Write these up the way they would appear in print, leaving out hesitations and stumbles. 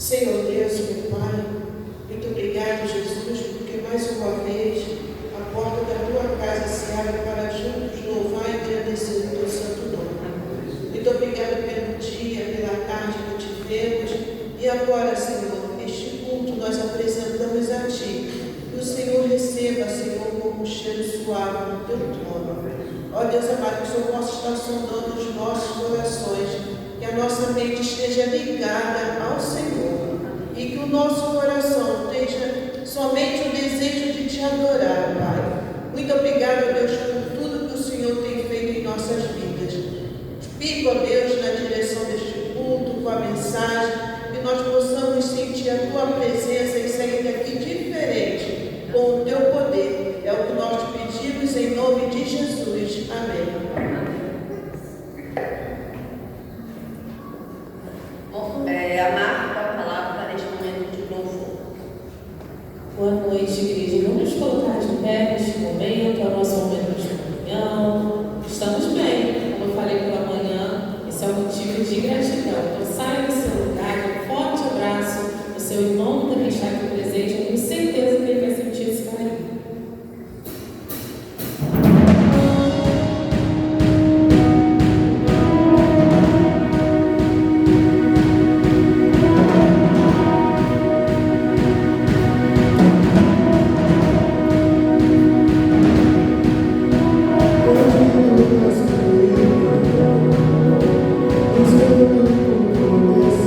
Senhor Deus, meu Pai, muito obrigado, Jesus, porque mais uma vez a porta da tua casa se abre para juntos louvar e agradecer o teu santo nome. Muito obrigado pelo dia, pela tarde que tivemos. E agora, Senhor, este culto nós apresentamos a Ti. Que o Senhor receba, Senhor, como um cheiro suave no teu trono. Ó Deus amado, que o Senhor possa estar sondando os nossos corações, que a nossa mente esteja ligada ao Senhor e que o nosso coração esteja somente o desejo de Te adorar, Pai. Muito obrigado, Deus, por tudo que o Senhor tem feito em nossas vidas. Fica, ó Deus, na direção deste culto, com a mensagem, que nós possamos sentir a Tua presença e sair daqui diferente, com o Teu poder. É o que nós te pedimos em nome de Jesus. Amém. Amar com a palavra neste momento de louvor. Boa noite, igreja. Vamos colocar de pé neste momento, é o nosso momento de comunhão. Estamos bem, como eu falei pela manhã, esse é o motivo de gratidão. Então saia do seu lugar, um forte abraço no seu irmão que também está aqui presente. Eu tenho certeza que ele vai sentir esse carinho. Deus,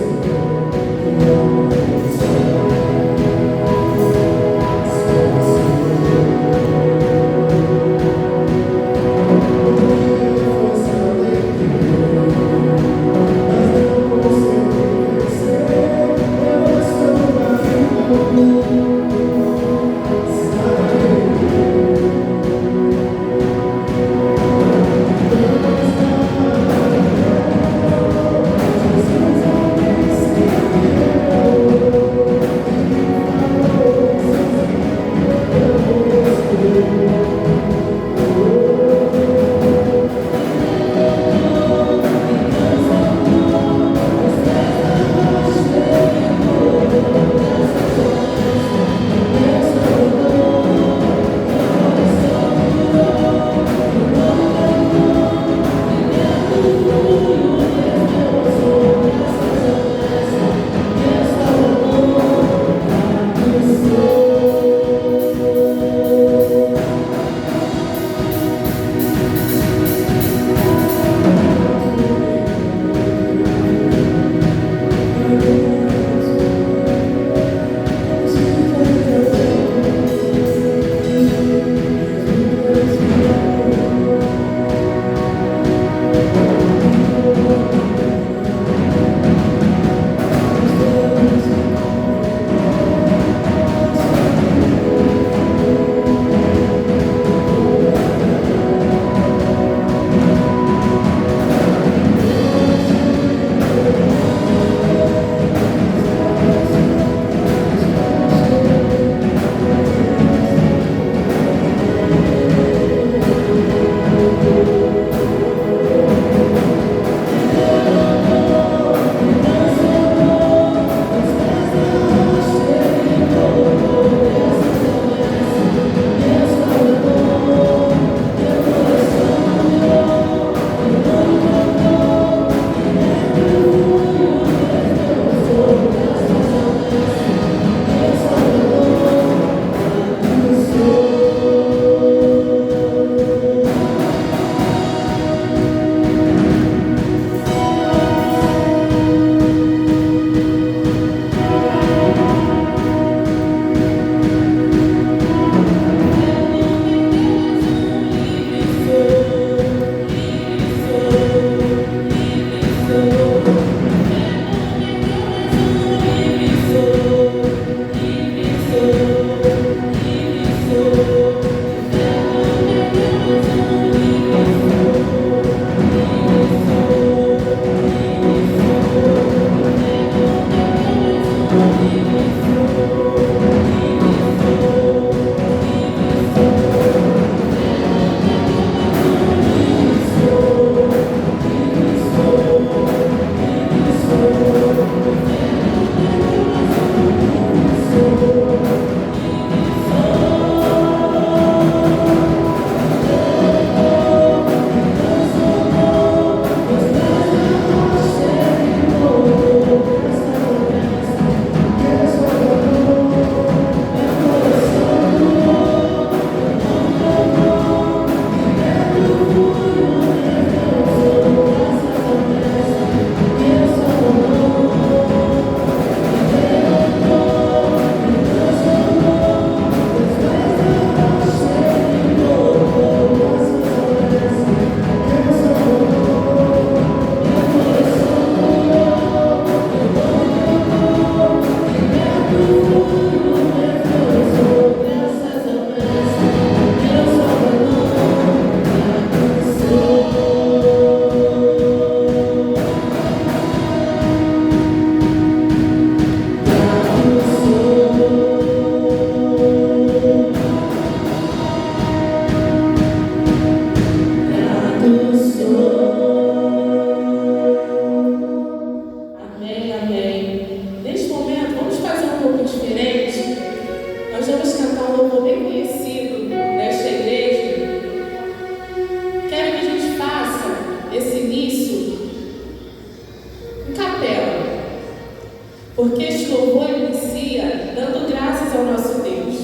porque este louvor inicia dando graças ao nosso Deus.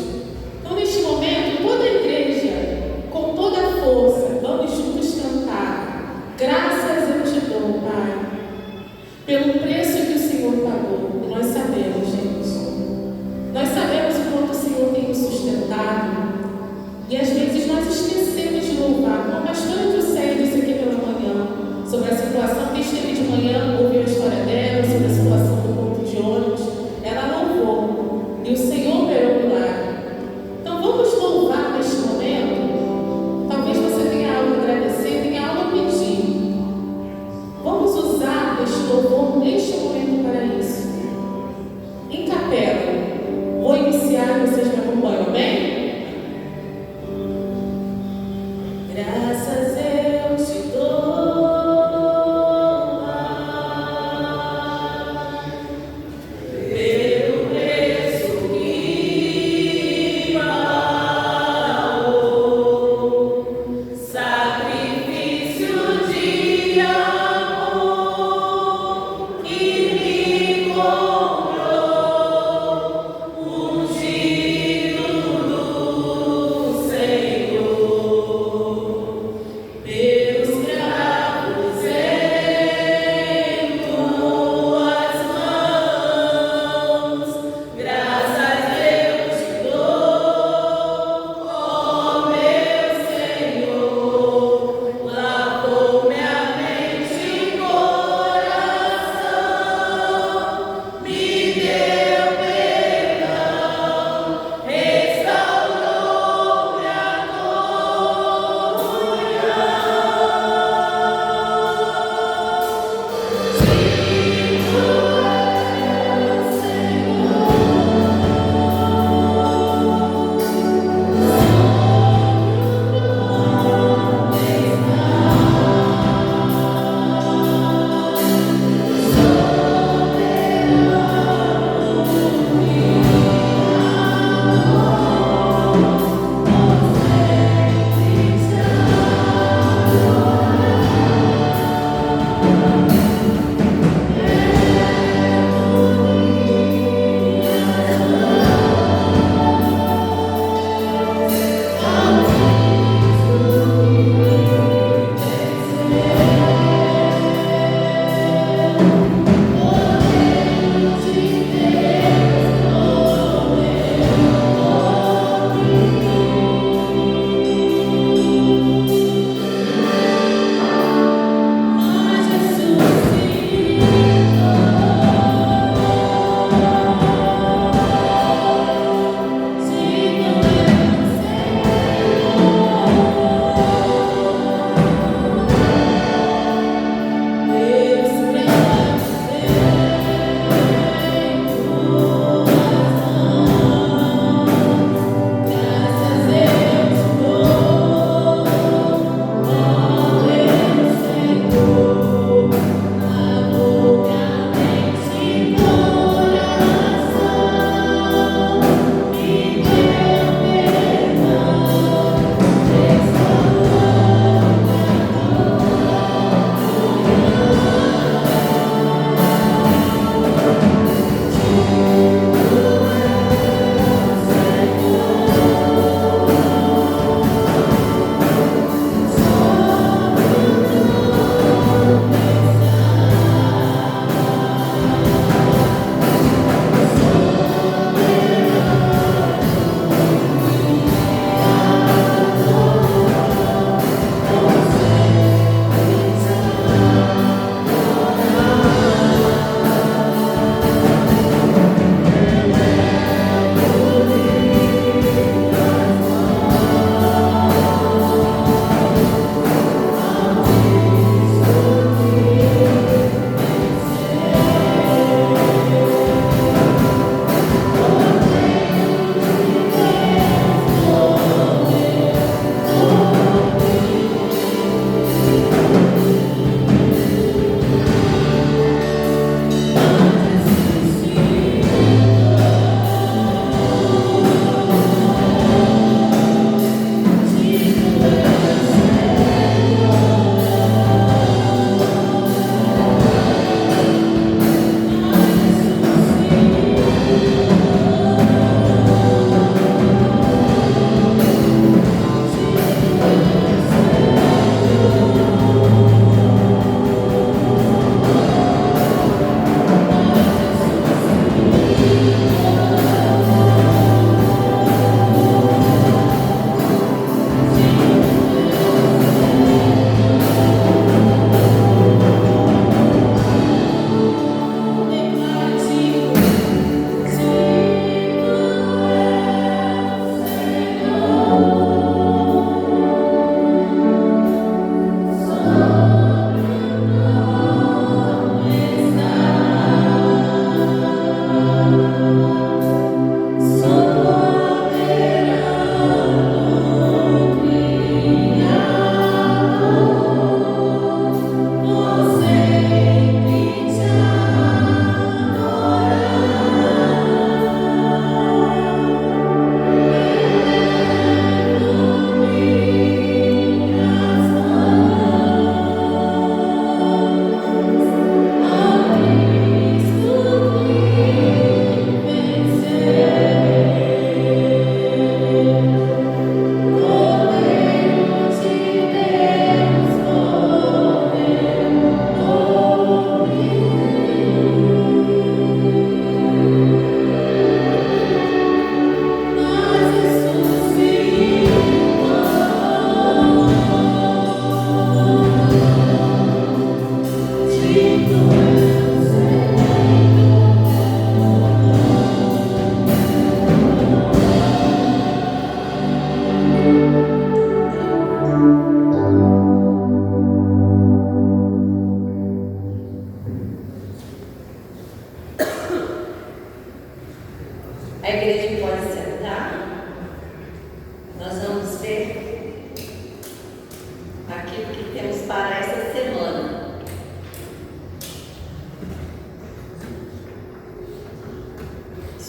Então, neste momento, toda a igreja, com toda a força, vamos juntos cantar: graças eu te dou, Pai, pelo preço que o Senhor pagou. E nós sabemos, gente, nós sabemos o quanto o Senhor tem nos sustentado. E às vezes nós esquecemos de louvar. Como a pastora Juscelia disse aqui pela manhã, sobre a situação que esteve de manhã, ouviu a história dela, sobre a situação do ponto de ônibus. Ela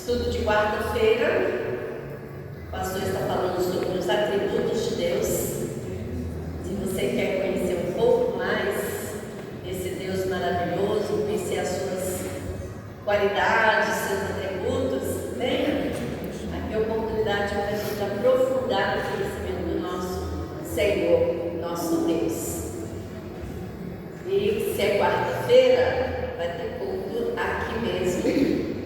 Estudo de quarta-feira. O pastor está falando sobre os atributos de Deus. Se você quer conhecer um pouco mais desse Deus maravilhoso, conhecer as suas qualidades, seus atributos, venha. Aqui é a oportunidade para a gente aprofundar o conhecimento do nosso Senhor, nosso Deus. E se é quarta-feira, vai ter culto aqui mesmo,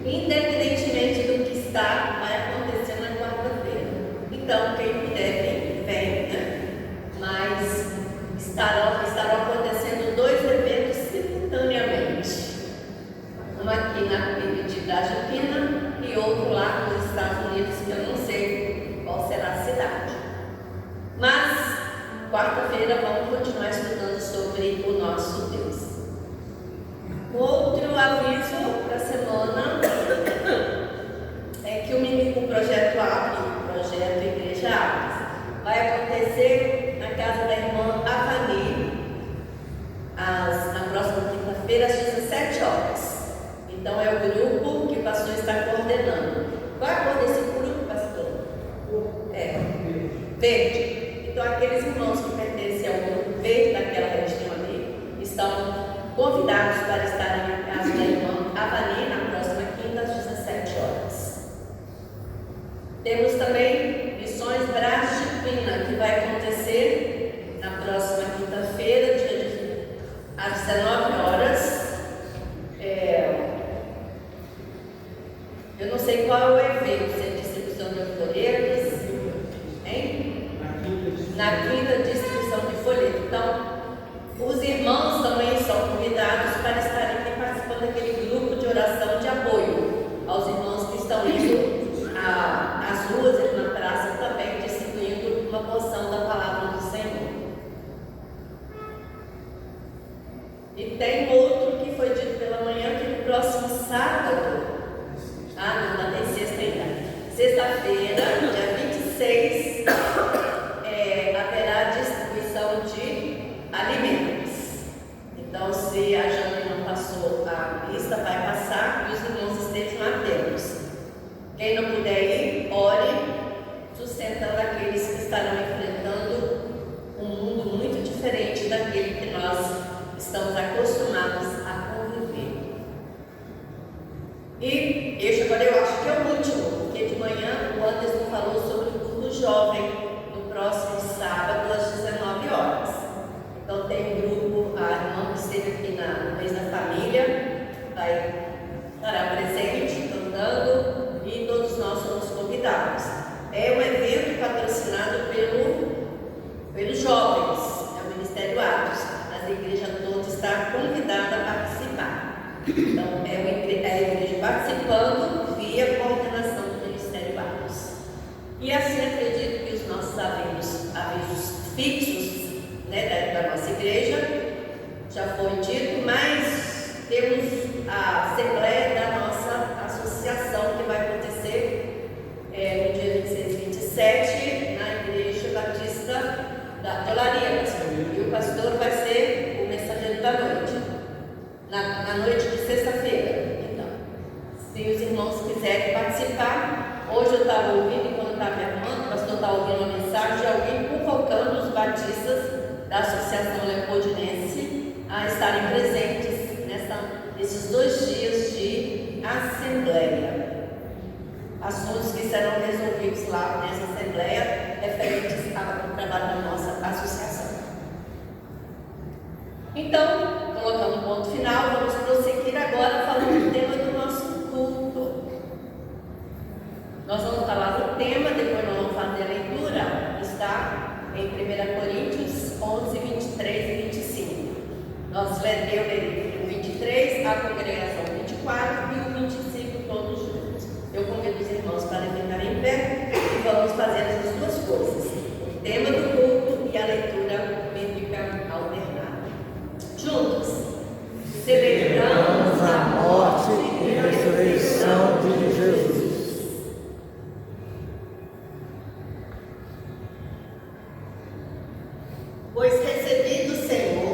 independentemente do que vai acontecer na quarta-feira. Então, quem puder vem, né? Mas estarão acontecendo dois eventos simultaneamente. Um aqui na Ilha de Itajupina e outro lá nos Estados Unidos, que eu não sei qual será a cidade. Mas, quarta-feira, vamos continuar estudando sobre o nosso Deus. Outro aviso para a semana é que o projeto Abre, o projeto Igreja Abre, vai acontecer na casa da irmã Avani, na próxima quinta-feira, às 17 horas. Então é o grupo que o pastor está coordenando. Qual é a cor desse grupo, pastor? Verde. Então aqueles irmãos que pertencem ao grupo verde daquela região ali estão convidados para estarem na casa da irmã Avani na próxima quinta, às 17 horas. Temos também Missões Brás de Pina, que vai acontecer na próxima quinta-feira, às 19 horas. Eu não sei qual é o evento, se é distribuição de folhetos, hein? Na quinta, distribuição de folhetos. Então, os irmãos também são convidados para estarem aqui participando daquele grupo de oração de apoio aos irmãos que estão indo às ruas e na praça também, distribuindo uma porção da palavra do Senhor. E tem outro que foi dito pela manhã, que no próximo sábado, não tem sexta ainda, sexta-feira, dia 26, haverá distribuição de alimentos. Então, se a Jane não passou a lista, vai passar e os irmãos estejam atentos. Quem não puder ir, ore, sustentando aqueles que estarão enfrentando um mundo muito diferente daquele que nós estamos acostumados a conviver. E este agora eu acho que é o último, porque de manhã o Anderson falou sobre o culto jovem no próximo sábado às 19 horas. Então tem um grupo, a irmã que esteve aqui no mês da família, vai estar presente, cantando, e todos nós somos convidados. É um evento patrocinado pelos jovens, é o Ministério Atos. As igrejas todas estão convidadas a participar. Então é a igreja participando via coordenação do Ministério Atos. E assim acredito que os nossos avisos fixos, né, da nossa igreja já foi dito, mas temos a assembleia da nossa associação que vai acontecer no dia 26 e 27 na Igreja Batista de Olaria. E o pastor vai ser o mensageiro da noite, na noite de sexta-feira. Então, se os irmãos quiserem participar, hoje eu estava ouvindo, enquanto estava me arrumando, o pastor estava ouvindo uma mensagem de alguém convocando os batistas da Associação Leopoldinense a estarem presentes nesses 2 dias de assembleia. Assuntos que serão resolvidos lá nessa assembleia referentes ao trabalho da nossa associação. Então, colocando um ponto final, vamos prosseguir agora falando do tema do nosso culto. Nós vamos falar do tema, depois nós vamos fazer a leitura. Está em 1 Coríntios 11, 23 e 25. Nós lemos o 23, a congregação 24 e o 25 todos juntos. Eu convido os irmãos para ficarem em pé e vamos fazer essas duas coisas: o tema do culto e a leitura bíblica alternada. Juntos, celebramos a morte e a ressurreição de Jesus. Pois recebi do Senhor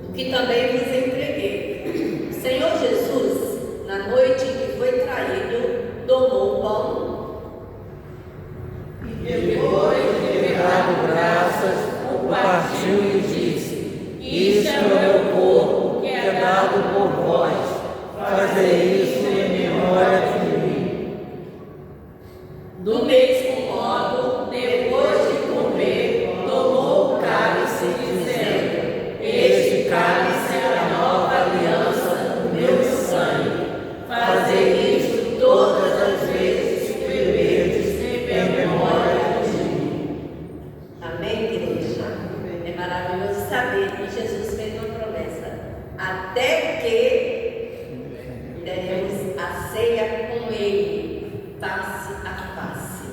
o que também vos entreguei. O Senhor Jesus, na noite em que foi traído, Jesus fez uma promessa: até que teremos a ceia com Ele, face a face.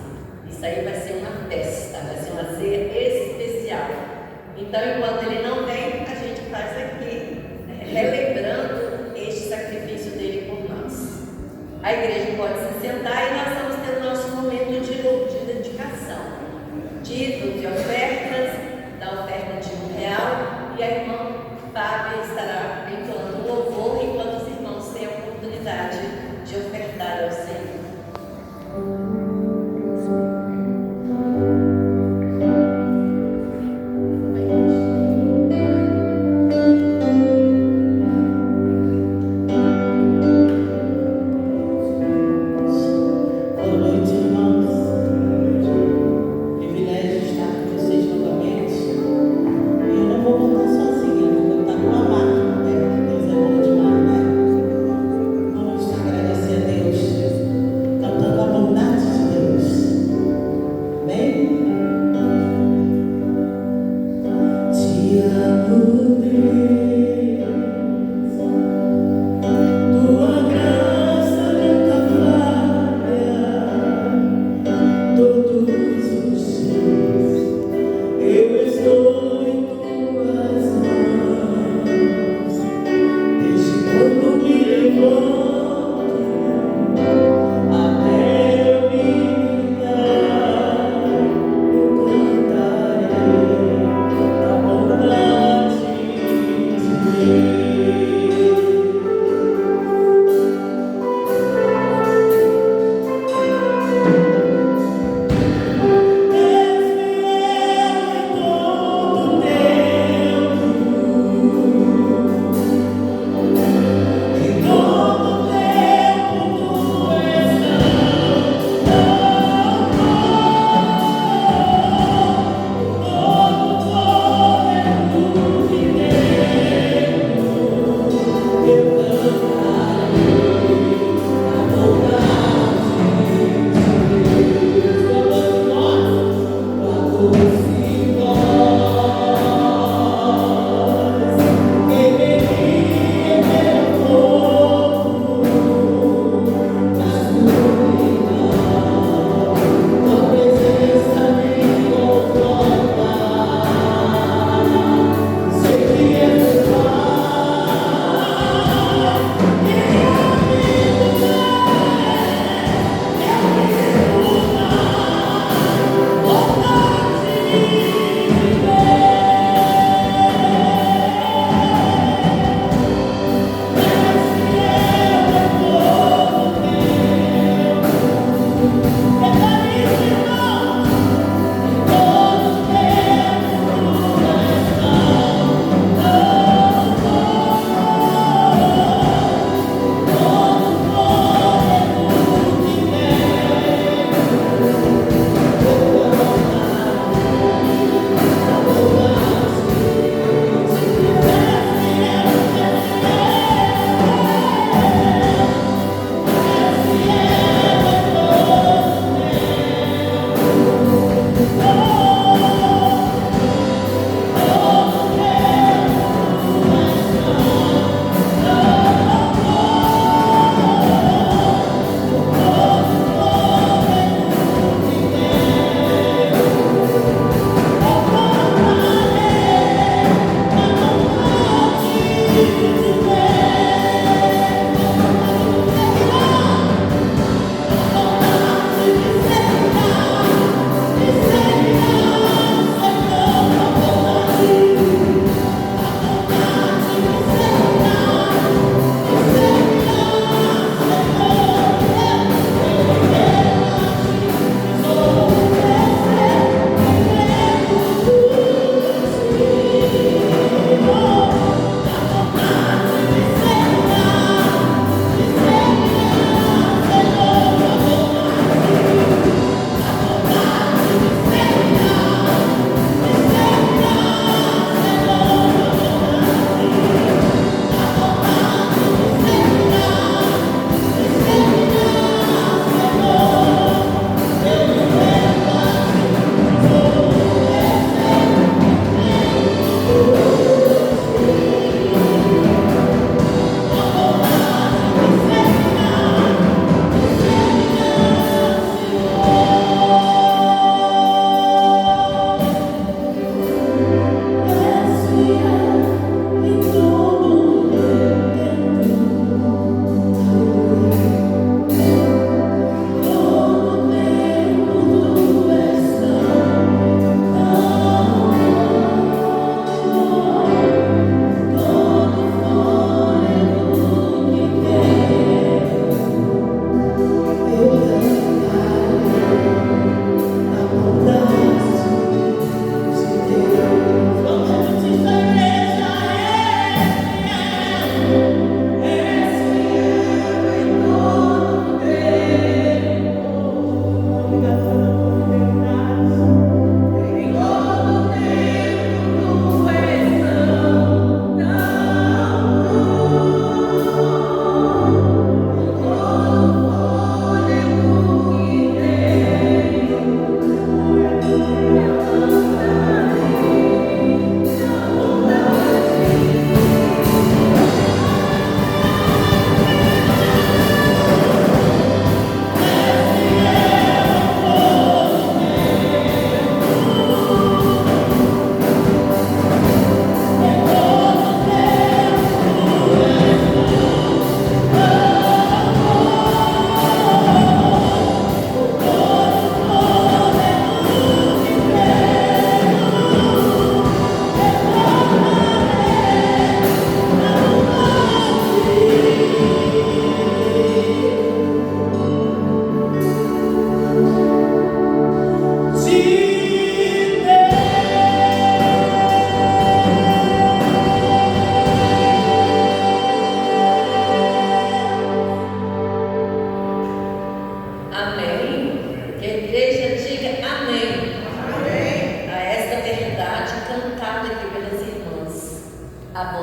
Isso aí vai ser uma festa, vai ser uma ceia especial. Então, enquanto Ele não vem, a gente faz aqui, relembrando este sacrifício dele por nós. A igreja pode se sentar e nós vamos ter o nosso momento de dedicação. Dízimos e ofertas, da oferta de R$1, e a irmã Fábia estará entoando um louvor enquanto os irmãos têm a oportunidade de ofertar ao Senhor.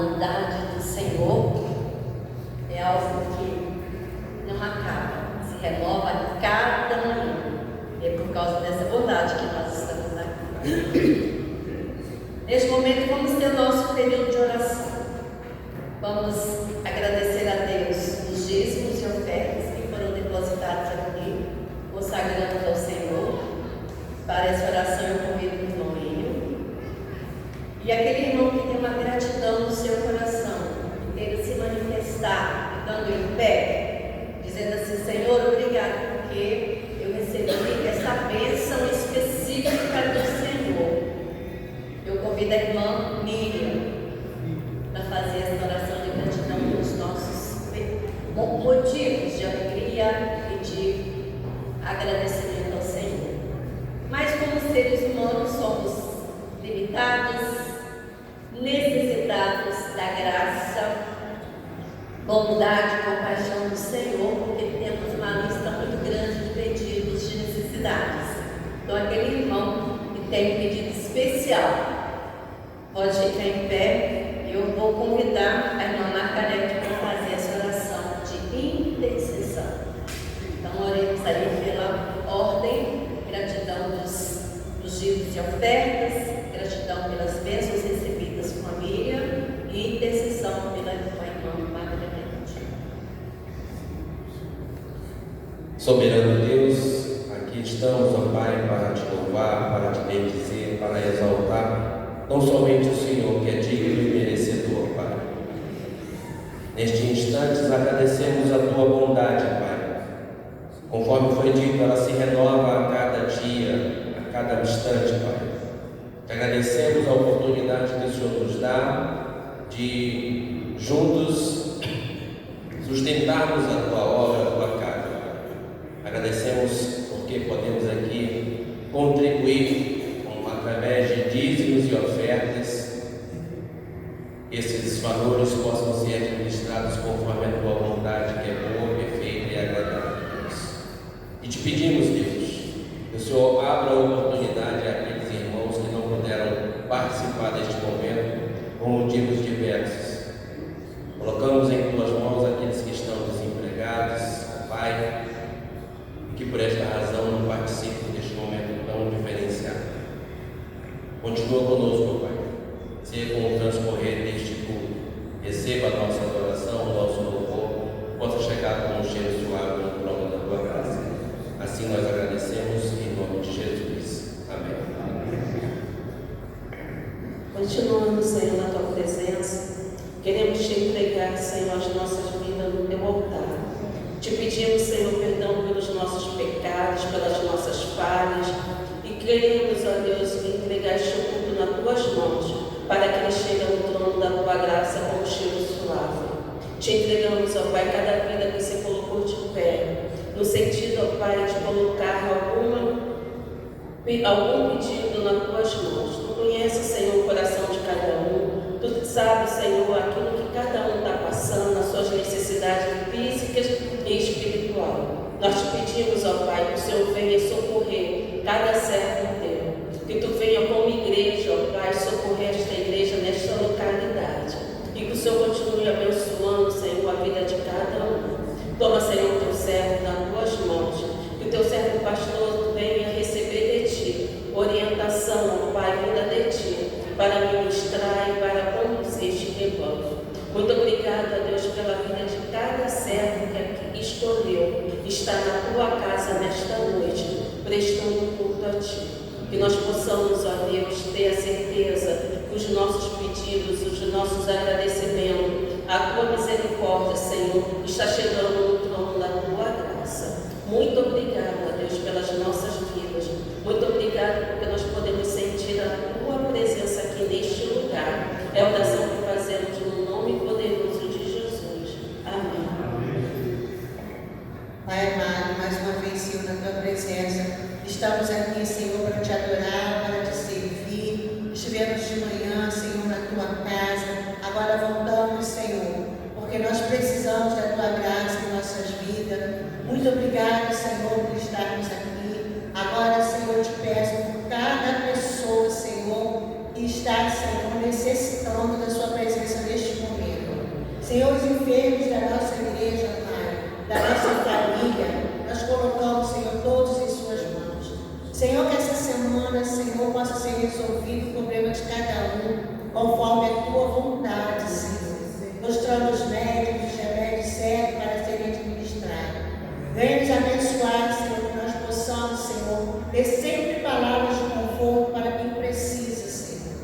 bondade do Senhor é algo que não acaba, se renova a cada manhã. E é por causa dessa bondade que nós estamos aqui. Neste momento vamos ter o nosso período de oração. Vamos agradecer a Deus os dízimos e ofertas que foram depositados aqui, consagrando ao Senhor. Para essa oração eu convido o irmão Enio. E aquele irmão que tem uma gratidão no seu coração, que queira se manifestar, ficando em pé, dizendo assim: Senhor, obrigado, porque eu recebi essa bênção específica do Senhor. Eu convido a irmã Miriam para fazer essa oração de gratidão pelos nossos motivos de alegria e de agradecimento ao Senhor. Mas como seres humanos somos limitados, necessitados da graça, bondade e compaixão do Senhor, porque temos uma lista muito grande de pedidos, de necessidades. Então aquele irmão que tem um pedido especial pode ficar em pé. Eu vou convidar a irmã Margarete para fazer essa oração de intercessão. Então oremos aí pela ordem, gratidão dos dízimos e ofertas, gratidão pelas bênçãos recebidas com a Miriam e intercessão pela irmã Margarete. Soberano Deus, aqui estamos, ó Pai, para te louvar, para te bendizer, para exaltar não somente o Senhor, que é digno e merecedor, Pai. Neste instante, agradecemos a Tua bondade, Pai. Conforme foi dito, ela se renova a cada dia, a cada instante, Pai. Te agradecemos a oportunidade que o Senhor nos dá de juntos sustentarmos a Tua obra, a Tua casa. Agradecemos porque podemos aqui contribuir através de dízimos e ofertas, esses valores possam ser administrados conforme a Tua vontade, que é boa, perfeita e agradável. E te pedimos, Deus, que o Senhor abra a oportunidade àqueles irmãos que não puderam participar deste momento por motivos diversos. Colocamos em Tuas mãos aqueles que estão desempregados, Pai, e que por esta razão não participam deste momento tão diferenciado. Continua conosco, Pai. Seja com o transcorrer deste culto. Receba a nossa adoração, o nosso louvor, possa chegar com um cheiro suave no trono da Tua graça. Assim nós agradecemos em nome de Jesus. Amém. Continuando, Senhor, na Tua presença, queremos Te entregar, Senhor, as nossas vidas no Teu altar. Te pedimos, Senhor, perdão pelos nossos pecados, pelas nossas falhas, e queremos, ó Deus, entregar este culto nas Tuas mãos, para que ele chegue no trono da Tua graça com um cheiro suave. Te entregamos, ó Pai, cada vida que você colocou de pé, no sentido, ó Pai, de colocar algum pedido nas Tuas mãos. Tu conheces, Senhor, o coração de cada um. Tu sabes, Senhor, aquilo que cada um está passando, as suas necessidades físicas e espirituais. Nós te pedimos, ó Pai, que o Senhor venha socorrer cada servo teu. Que Tu venha como igreja, ó Pai, socorrer esta igreja nesta localidade. E que o Senhor continue abençoando, Senhor, a vida de cada um. Toma, Senhor, o Teu servo nas Tuas mãos. Que o Teu servo pastor venha receber de Ti orientação, ó Pai, vinda de Ti, para ministrar e para conduzir este rebanho. Muito obrigada, Deus, pela vida de cada servo que aqui escolheu estar na Tua casa nesta noite, prestando culto a Ti. Que nós possamos, ó Deus, ter a certeza que os nossos pedidos, os nossos agradecimentos, a Tua misericórdia, Senhor, está chegando no trono da Tua graça. Muito obrigada, Deus, pelas nossas vidas. Muito obrigada porque nós podemos sentir a Tua presença aqui neste lugar. É a oração que fazemos no nome poderoso de Jesus. Amém. Pai amado, mais uma vez, Senhor, na Tua presença, estamos aqui, Senhor, para Te adorar, para Te servir. Estivemos de manhã, Senhor, na Tua casa. Agora voltamos, Senhor, porque nós precisamos da Tua graça em nossas vidas. Muito obrigado, Senhor, por estarmos aqui. A resolvido o problema de cada um, conforme a tua vontade, Senhor. Mostrando os médicos, os remédios certos para serem administrados. Venha-nos abençoar, Senhor, que nós possamos, Senhor, ter sempre palavras de conforto para quem precisa, Senhor.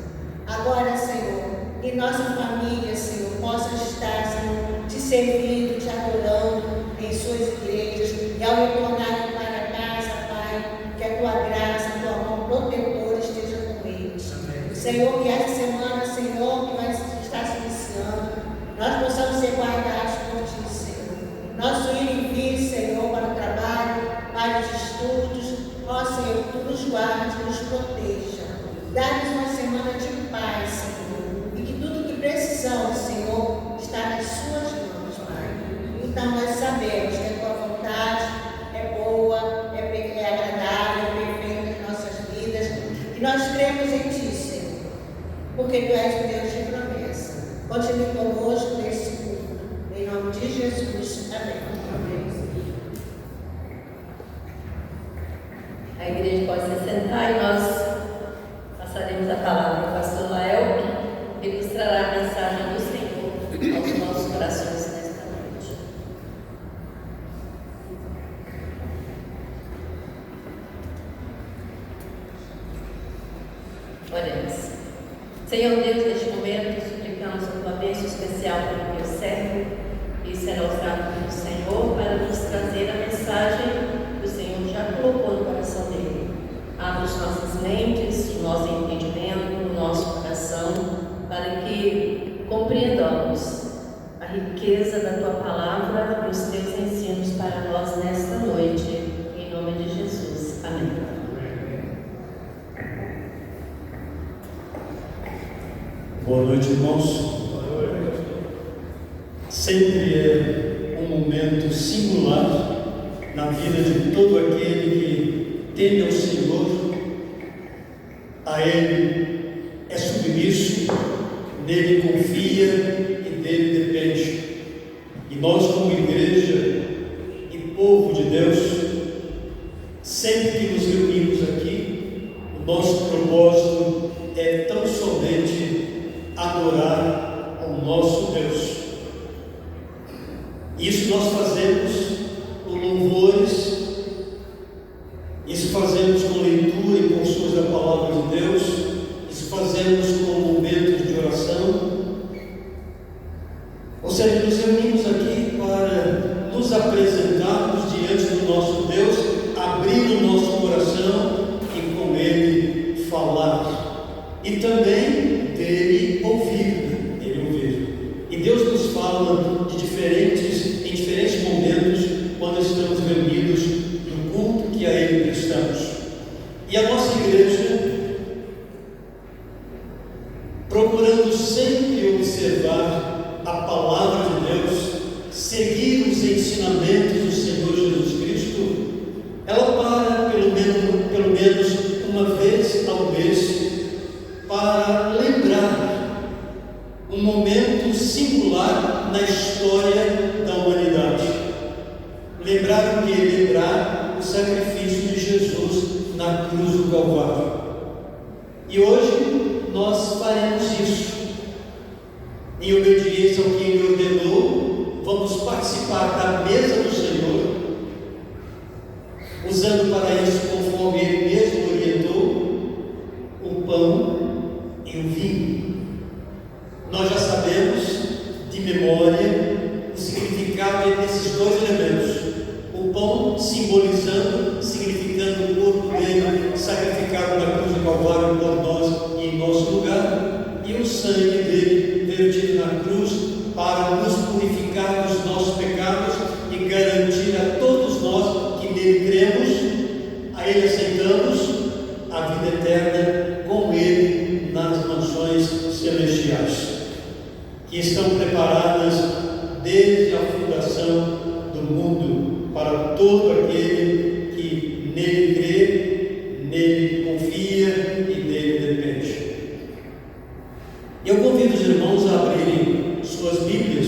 Agora, Senhor, que nossa família, Senhor, possa estar, Senhor, te servindo, te adorando em suas igrejas, e ao retornarem para casa, Pai, que a tua graça, a tua mão protetora esteja com eles. Senhor, que essa semana, Senhor, que vai estar se iniciando, nós possamos ser guardados por ti, Senhor. Nosso ir e vir, Senhor, para o trabalho, para os estudos, ó Senhor, que tu nos guarde, nos proteja. Dá-nos uma semana de paz, Senhor, e que tudo que precisamos, Senhor, está nas suas mãos, Pai. Então nós sabemos que a tua vontade é boa, é agradável, é perfeita nas nossas vidas, e nós cremos em ti, Senhor, porque tu és o Deus de promessa. Continue conosco nesse culto. Em nome de Jesus. Amém. A igreja pode se sentar e nós passaremos a palavra ao pastor Lael, que nos trará a mensagem do Senhor aos nossos corações nesta noite. Oremos. Senhor Deus, neste momento, suplicamos a tua bênção especial para o teu servo, que será usado pelo Senhor para nos trazer a mensagem que o Senhor já colocou no coração dele. Abra as nossas mentes, o nosso entendimento, o nosso coração, para que compreendamos a riqueza da tua palavra e os teus ensinos para nós nesta noite. Em nome de Jesus. Amém. Boa noite, irmãos. Sempre é um momento singular na vida de todo aquele que teme ao Senhor, a Ele é submisso, nele confia e dele depende. E nós, como igreja e povo de Deus, sempre que nos reunimos aqui, o nosso propósito é tão somente adorar ao nosso Deus. Isso nós fazemos com louvores, isso fazemos com leitura e consulta da palavra de Deus, isso fazemos com momentos de oração. Ou seja, nos reunimos aqui para nos apresentarmos diante do nosso Deus, abrir o nosso coração e com Ele falar. E também dele ouvir, E Deus nos fala em diferentes momentos, quando estamos reunidos no culto que a Ele prestamos. E a nossa igreja, procurando sempre observar a palavra de Deus, seguir os ensinamentos do Senhor Jesus Cristo, ela para pelo menos uma vez ao mês para lembrar um momento singular na história da humanidade. Lembrar o que? Lembrar o sacrifício de Jesus na cruz do Calvário. E hoje nós faremos isso. Em obediência ao que Ele ordenou, vamos participar da mesa do Senhor, usando para isso, conforme Ele mesmo orientou, o pão e o vinho. Nós já sabemos de memória o significado desses dois elementos. O pão significando o corpo dele sacrificado na cruz do Calvário por nós e em nosso lugar, e o sangue dele vertido na cruz para nos purificar dos nossos pecados e garantir a todos nós que nele cremos, a Ele aceitamos, a vida eterna com Ele nas mansões celestiais, que estão preparadas desde a fundação do mundo para todo aquele que nele crê, nele confia e nele depende. Eu convido os irmãos a abrirem suas Bíblias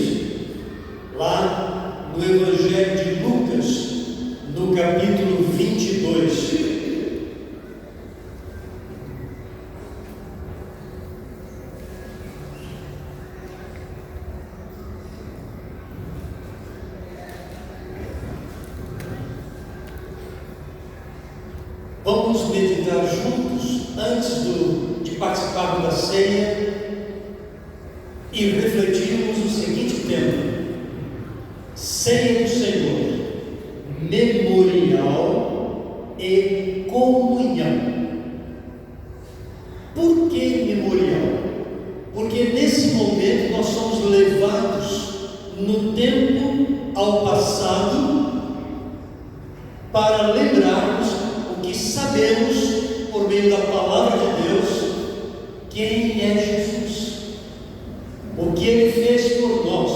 lá no Evangelho de Lucas, no capítulo 22. Vamos meditar juntos antes de participarmos da ceia e refletirmos o seguinte tema: Ceia do Senhor, memorial e comunhão. Por que memorial? Porque nesse momento nós somos levados no tempo ao passado para lembrarmos o que sabemos por meio da palavra de Deus, quem é Jesus, o que Ele fez por nós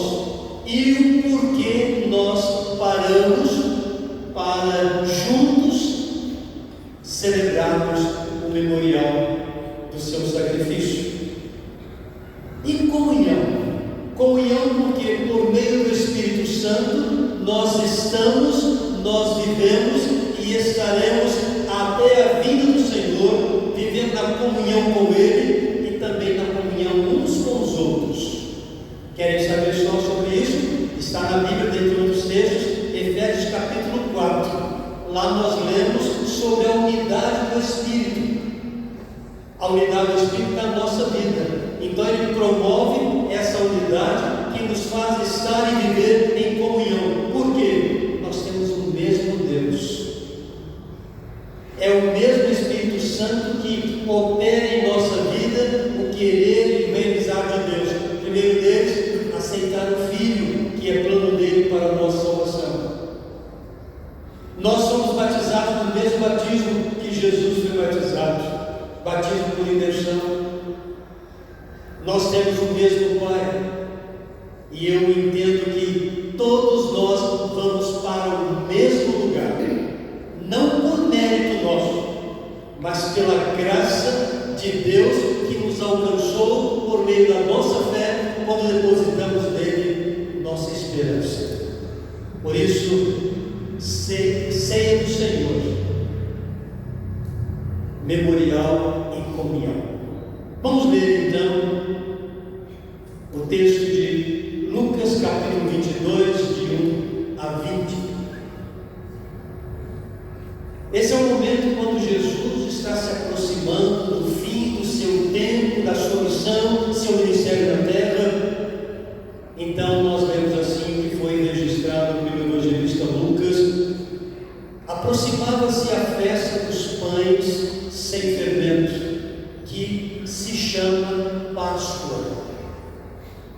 e o porquê nós paramos para juntos celebrarmos o memorial do seu sacrifício. E comunhão. Comunhão porque por meio do Espírito Santo nós estamos, nós vivemos e estaremos até a vinda do Senhor, vivendo na comunhão com Ele e também na comunhão uns com os outros. Querem saber só sobre isso? Está na Bíblia, dentre outros textos, Efésios capítulo 4. Lá nós lemos sobre a unidade do Espírito. A unidade do Espírito na nossa vida. Então Ele promove essa unidade que nos faz estar e viver em comunhão. Por quê? Nós temos o mesmo Deus. É o mesmo Espírito Santo que opera em nossa vida o querer e o realizar de Deus. O primeiro deles, aceitar o Filho, que é plano dele para a nossa salvação. Nós somos batizados no mesmo batismo que Jesus foi batizado. Batismo por imersão. Nós temos o mesmo Pai. E eu entendo que todos nós vamos para o mesmo lugar. Não por mérito nosso, mas pela graça de Deus que nos alcançou por meio da nossa fé, quando depositamos nele nossa esperança. Por isso, ceia do Senhor, memorial e comunhão. Vamos ler então o texto de Lucas capítulo 22, de 1 a 20. Esse é o momento quando Jesus está se aproximando do fim do seu tempo, da sua missão, do seu ministério na terra. Então nós vemos assim que foi registrado pelo evangelista Lucas. Aproximava-se a festa dos pães sem fermento, que se chama Páscoa.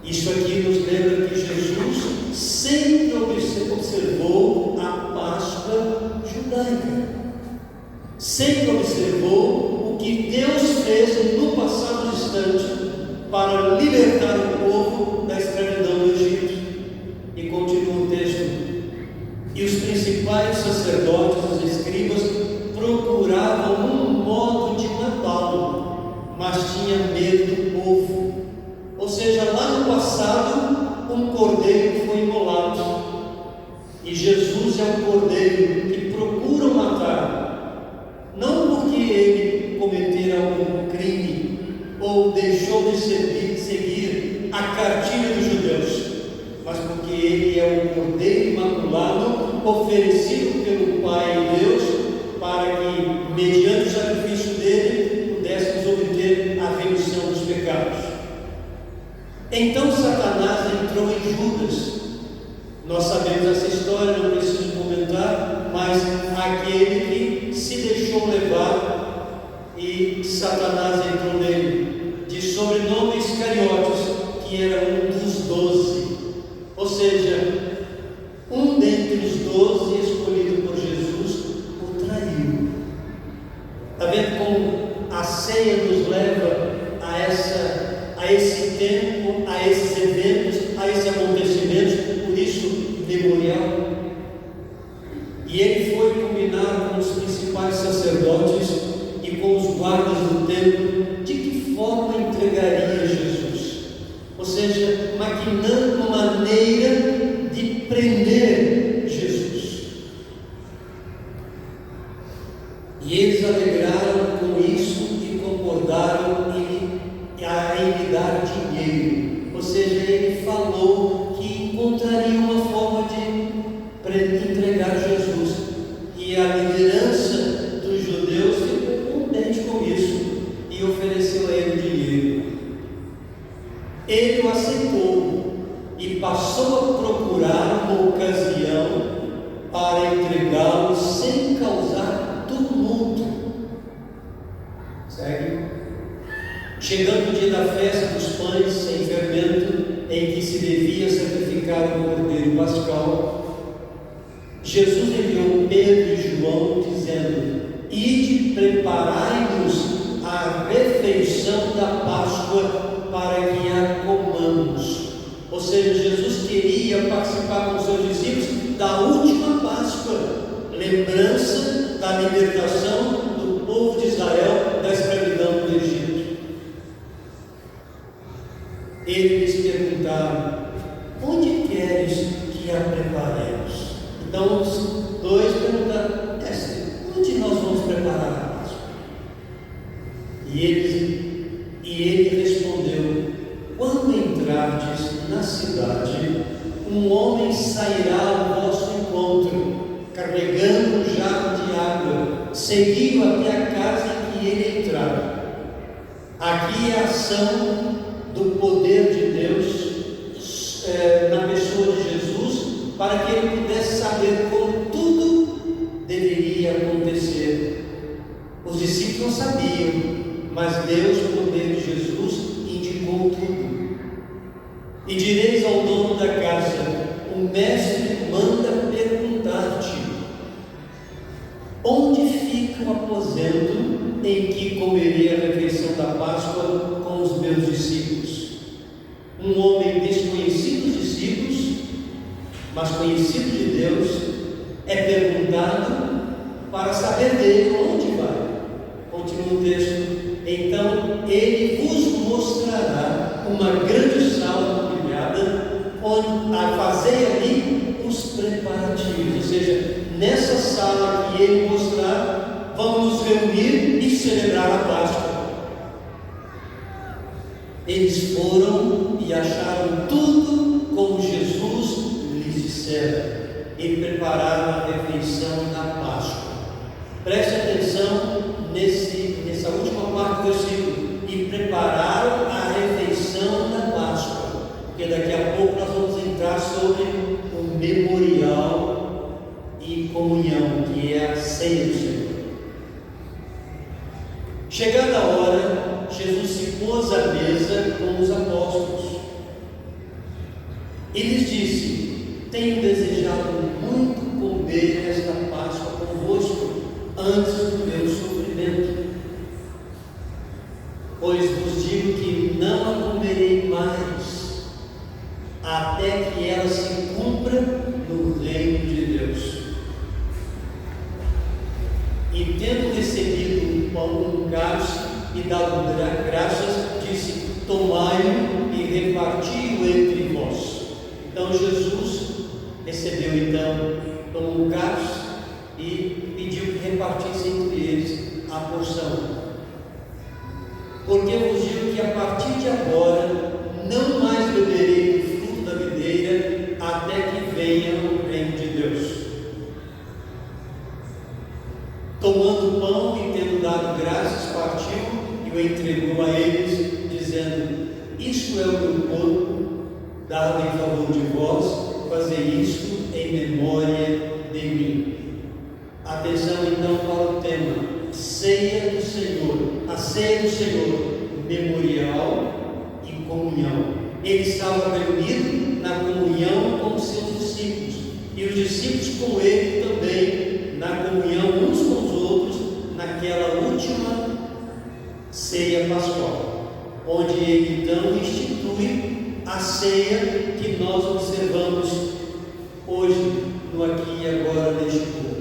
Isso aqui nos lembra que Jesus sempre observou a Páscoa judaica. Sempre observou o que Deus fez no passado distante para libertar o povo da escravidão do Egito. E continua o texto: e os principais sacerdotes, os escribas, procuravam um modo de matá-lo, mas tinha medo do povo. Ou seja, lá no passado, um cordeiro foi imolado, e Jesus é um cordeiro que procuram matar, não porque ele cometera algum crime ou deixou de seguir a cartilha dos judeus, mas porque ele é um cordeiro imaculado oferecido pelo Pai Deus para que, mediante o sacrifício dele, pudéssemos obter a remissão dos pecados. Então Satanás entrou em Judas. Nós sabemos essa história, não preciso comentar, mas aquele que se deixou levar e Satanás entrou nele, de sobrenome Iscariotes, que era um dos 12, ou seja, um dentre os 12 escolhido por Jesus o traiu. Está vendo como a ceia nos leva a esse tempo, a esses eventos, a esses acontecimentos, por isso memorial. E ele foi combinar com os principais sacerdotes e com os guardas do templo de que forma entregaria Jesus, ou seja, maquinando uma maneira de prender Jesus. E eles alegraram com isso e concordaram em lhe dar dinheiro. Ou seja, ele falou que encontraria uma forma de entregar Jesus. E a liderança dos judeus Chegando o dia da festa dos pães sem fermento, em que se devia sacrificar o cordeiro pascal, Jesus enviou Pedro e João dizendo: ide, preparai-nos a refeição da Páscoa para que a comamos. Ou seja, Jesus queria participar com seus discípulos da última Páscoa, lembrança da libertação do povo de Israel da escravidão do Egito. Eles perguntaram: onde queres que a preparemos? Então os dois perguntaram: onde nós vamos preparar a Páscoa? E ele respondeu: quando entrardes na cidade, um homem sairá ao vosso encontro, carregando um jarro de água, seguindo até a casa em que ele entrar. Aqui é a ação do poder de Deus na pessoa de Jesus, para que ele pudesse saber como tudo deveria acontecer. Os discípulos não sabiam, mas Deus, o poder de Jesus, indicou tudo. E direis ao dono da casa: o mestre manda perguntar-te: onde fica o aposento em que comerei a refeição da Páscoa com os meus discípulos? Um homem desconhecido dos discípulos, mas conhecido de Deus, é perguntado para saber dele onde vai. Continua o texto: então ele vos mostrará uma grande sala mobiliada, onde fazei ali os preparativos. Ou seja, nessa sala que ele mostrar, vamos nos reunir e celebrar a Páscoa. Eles foram e acharam tudo como Jesus lhes dissera, e prepararam a refeição da Páscoa. Preste atenção nessa última parte do versículo: e prepararam a refeição da Páscoa, porque daqui a pouco nós vamos entrar sobre o memorial e comunhão, que é a ceia do Senhor. Chegada a hora, Jesus se pôs à mesa com os apóstolos e lhes disse: tenho desejado muito comer esta Páscoa convosco antes do meu sofrimento, pois vos digo que não a comerei mais, até que ela se cumpra no reino de Deus. E tendo recebido um cálice e dado graças, disse: tomai-o e reparti-o entre vós. Então Jesus recebeu, tomou o cálice e pediu que repartisse entre eles a porção. Porque vos digo que a partir de agora não mais beberei do fruto da videira, até que venha o reino de Deus. Tomando o pão e tendo dado graças, partiu e o entregou a eles, dizendo: isto é o meu corpo, dado em favor de vós, fazei isto em memória de mim. Atenção então para o tema: ceia do Senhor. A ceia do Senhor, memorial e comunhão. Ele estava reunido na comunhão com os seus discípulos, e os discípulos com ele também, na comunhão uns com os outros, naquela última ceia pascual, onde ele então institui a ceia que nós observamos hoje, no aqui e agora neste povo.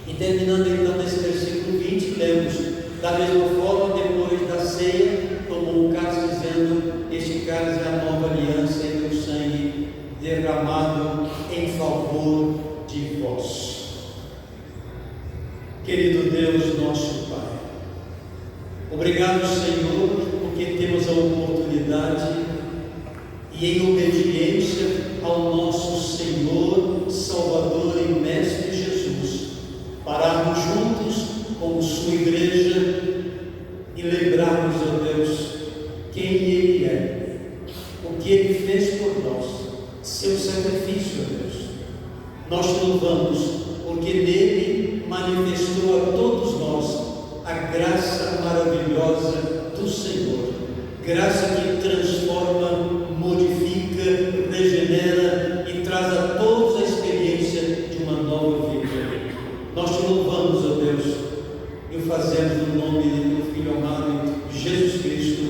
E terminando então nesse versículo 20, lemos: da mesma forma, depois da ceia, tomou o cálice, dizendo: este cálice é a nova aliança em meu sangue, derramado em favor de vós. Querido Deus, nosso Pai, obrigado, Senhor, porque temos a oportunidade e em obediência ao nosso Senhor, Salvador e Mestre Jesus, pararmos juntos como sua igreja e lembrarmos, ó Deus, quem Ele é, o que Ele fez por nós, seu sacrifício, ó Deus. Nós te louvamos porque nele manifestou a todos nós a graça maravilhosa do Senhor. Graça que transforma, modifica, regenera e traz a todos a experiência de uma nova vida. Nós te louvamos, ó Deus, e o fazemos no nome do teu Filho amado, Jesus Cristo,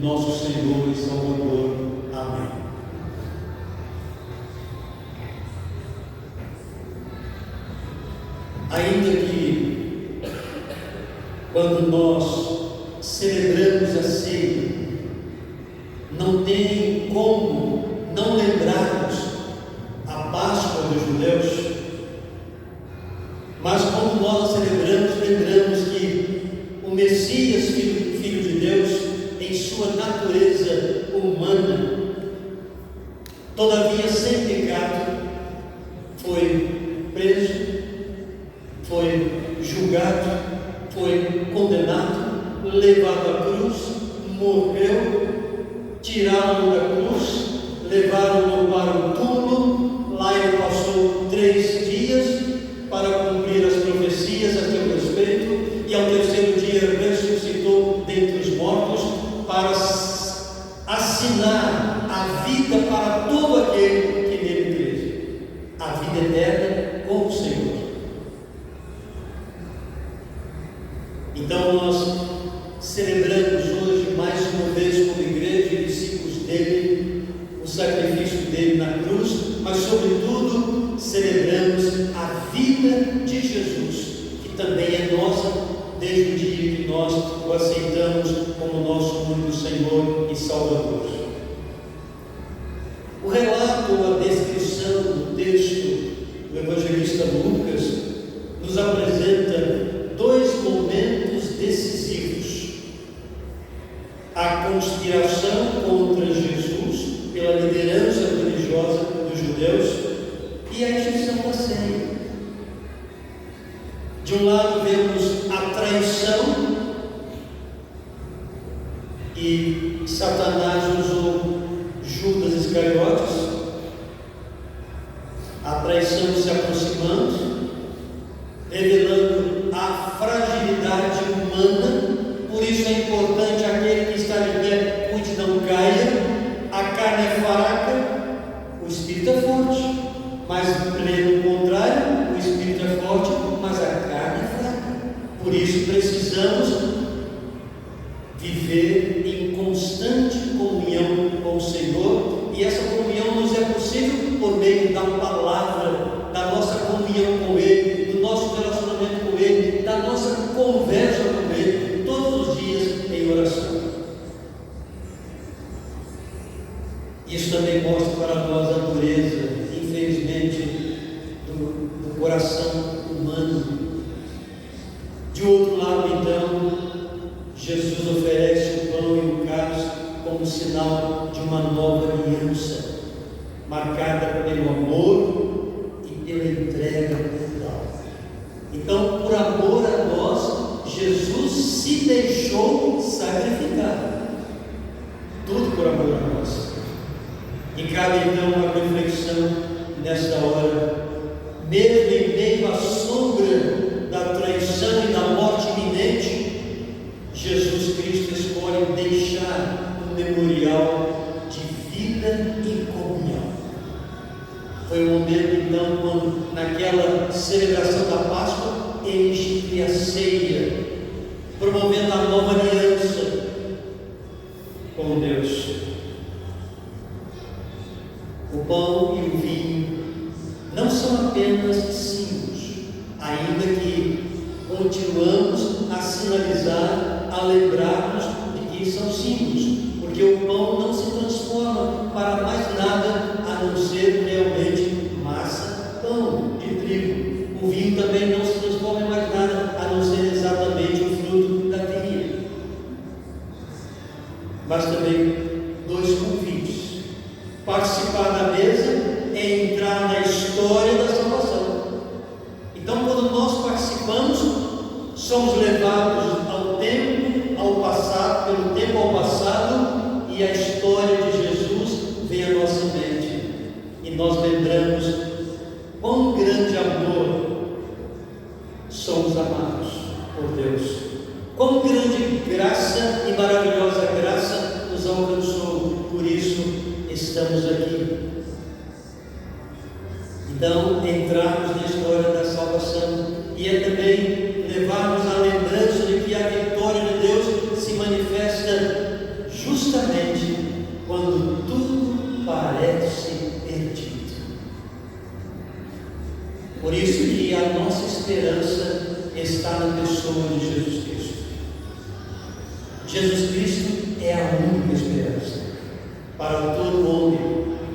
nosso Senhor e Salvador. Amém. Ainda que, quando nós celebramos a ceia, não tem como não lembrarmos a Páscoa dos judeus, mas quando nós celebramos, lembramos que o Messias, Filho de Deus, em sua natureza humana, todavia sem pecado, foi preso, foi julgado, foi condenado, levado à cruz, morreu, tiraram-no da cruz, levaram-no para o túmulo. Lá ele passou 3 dias para cumprir as profecias a seu respeito, e ao terceiro dia ressuscitou dentre os mortos para assinar a vida para todo aquele que nele crê, a vida eterna com o Senhor. Então nós celebramos hoje mais uma vez como igreja e discípulos dele, o sacrifício dele na cruz, mas sobretudo celebramos a vida de Jesus, que também é nossa desde o dia que nós o aceitamos como nosso único Senhor e Salvador. O relato, a descrição do texto do evangelista Lucas nos apresenta 2 momentos decisivos: a conspiração contra Jesus pela liderança religiosa dos judeus e a instituição da ceia. De um lado vemos a traição, e Satanás usou Judas Iscariotes, a traição se aproximando, revelando a fragilidade humana. Por isso é importante aquele que está de pé, cuide não caia. A carne é fraca, o espírito é forte, mas pelo contrário, o espírito é forte, mas a carne é fraca. Por isso precisamos viver em constante comunhão com o Senhor, e essa comunhão nos é possível por meio da palavra, da nossa comunhão com Ele, do nosso relacionamento com Ele, da nossa conversa com Ele, todos os dias em oração. Isso também mostra para nós a dureza, infelizmente, do coração humano. De outro lado, então, Jesus oferece o pão e o cálice como sinal de uma nova aliança, marcada pelo amor e pela entrega total. Então, por amor a nós, Jesus se deixou sacrificar. Tudo por amor a nós. E cabe então uma reflexão nesta hora, mesmo em meio à sombra da traição e da morte iminente, Jesus Cristo escolhe deixar um memorial de vida e comunhão. Foi o momento então quando, naquela celebração da Páscoa, ele institui a ceia, promovendo a nova aliança com Deus. O pão e o vinho não são apenas símbolos, ainda que continuamos a sinalizar, a lembrarmos de que são símbolos, porque o pão não se transforma para mais nada a não ser realmente massa, pão de trigo. O vinho também não se transforma em mais nada a não ser exatamente o fruto da vinha. Mas também 2 convites: participar da mesa é entrar na história da salvação. Então, quando nós participamos, somos levados ao tempo, ao passado, pelo tempo ao passado, e a história de Jesus vem à nossa mente, e nós lembramos quão grande amor somos amados por Deus, Quão grande graça e maravilhosa graça nos alcançou, por isso estamos aqui. Então, entrarmos na história da salvação e é também levarmos a lembrança de que a vitória de Deus se manifesta justamente quando tudo parece perdido. Por isso que a nossa esperança está na pessoa de Jesus Cristo. Jesus Cristo é a única esperança para todo homem,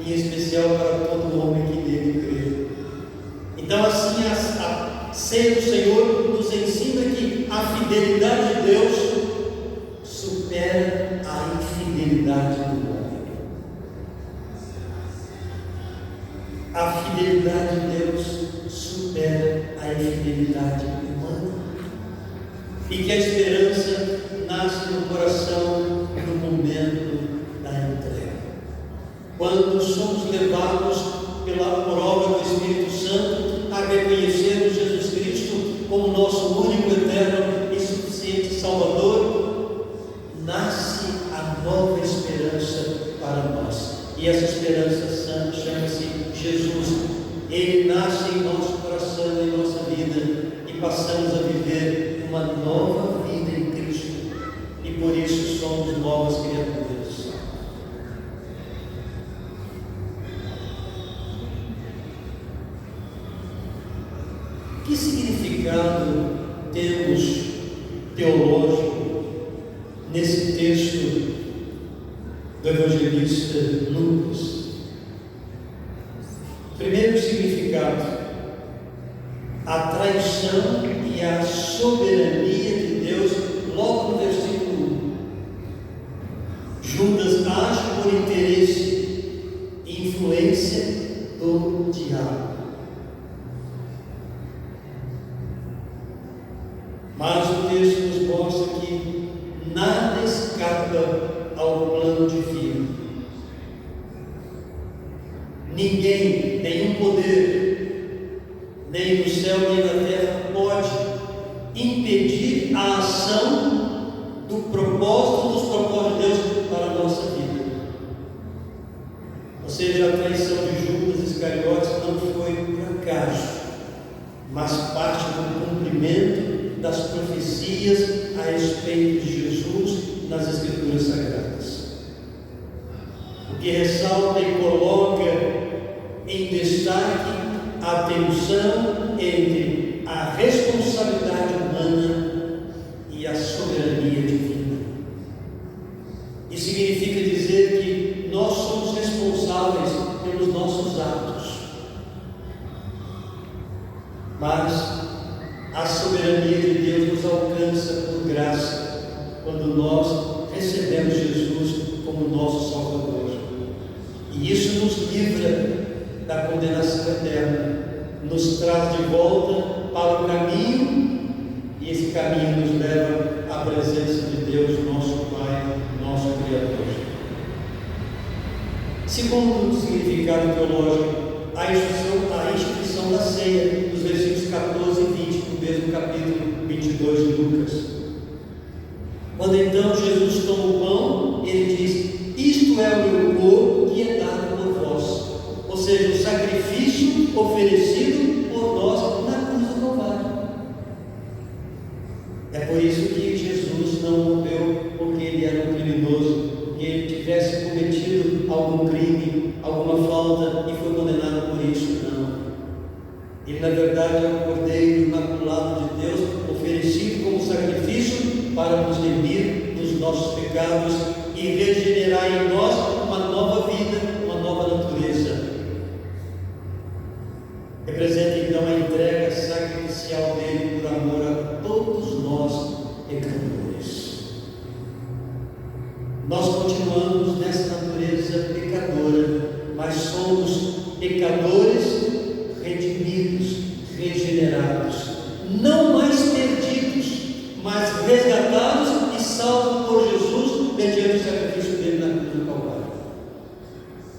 e em especial para todo homem que nele crê. Então, assim, a ceia do Senhor nos ensina que a fidelidade de Deus supera a infidelidade do homem. A fidelidade de Deus supera a infidelidade humana. E que a esperança nasce no coração no momento da entrega. Quando somos levados por obra do Espírito Santo a reconhecermos Jesus Cristo como nosso único, eterno e suficiente Salvador, nasce a nova esperança para nós. E essa esperança chama-se Jesus. Ele nasce em nosso coração, em nossa vida, e passamos a viver uma nova vida em Cristo. E por isso somos novas criaturas. Que significado temos teológico nesse texto do evangelista Lucas? Primeiro significado: a traição e a soberania de Deus, logo no versículo 1. Judas age por interesse e influência do diabo. Mas o texto nos mostra que nada escapa ao plano divino. Ninguém, nenhum poder, nem no céu nem na terra, pode impedir a ação do propósito, dos propósitos de Deus para a nossa vida. Ou seja, a traição de Judas Iscariotes não foi por acaso, mas parte do cumprimento das profecias a respeito de Jesus nas Escrituras Sagradas. O que ressalta e coloca em destaque a tensão entre a responsabilidade humana e a soberania divina. Isso significa dizer que nós somos responsáveis pelos nossos atos, mas a soberania de Deus nos alcança por graça quando nós recebemos Jesus como nosso Salvador. E isso nos livra da condenação eterna, nos traz de volta para o caminho, e esse caminho nos leva à presença de Deus, nosso Pai, nosso Criador. Segundo significado teológico, a instituição da ceia, dos versículos 14 e 20, do mesmo capítulo 22 de Lucas. Quando então Jesus toma o pão, ele diz: isto é o meu corpo que é dado por vós. Ou seja, o sacrifício oferecido por nós na cruz do Calvário. É por isso que Jesus não morreu porque ele era um criminoso, porque ele tivesse cometido algum crime, alguma falta e foi condenado por isso. Não. Ele, na verdade, é o Cordeiro Imaculado de Deus, oferecido como sacrifício para nos remir dos nossos pecados e regenerar em nós uma nova vida, uma nova natureza. Representa então a entrega sacrificial dele por amor a todos nós pecadores. Nós continuamos nessa natureza pecadora, mas somos pecadores redimidos, regenerados, não mais perdidos, mas resgatados e salvos por Jesus mediante o sacrifício dele na cruz do Calvário.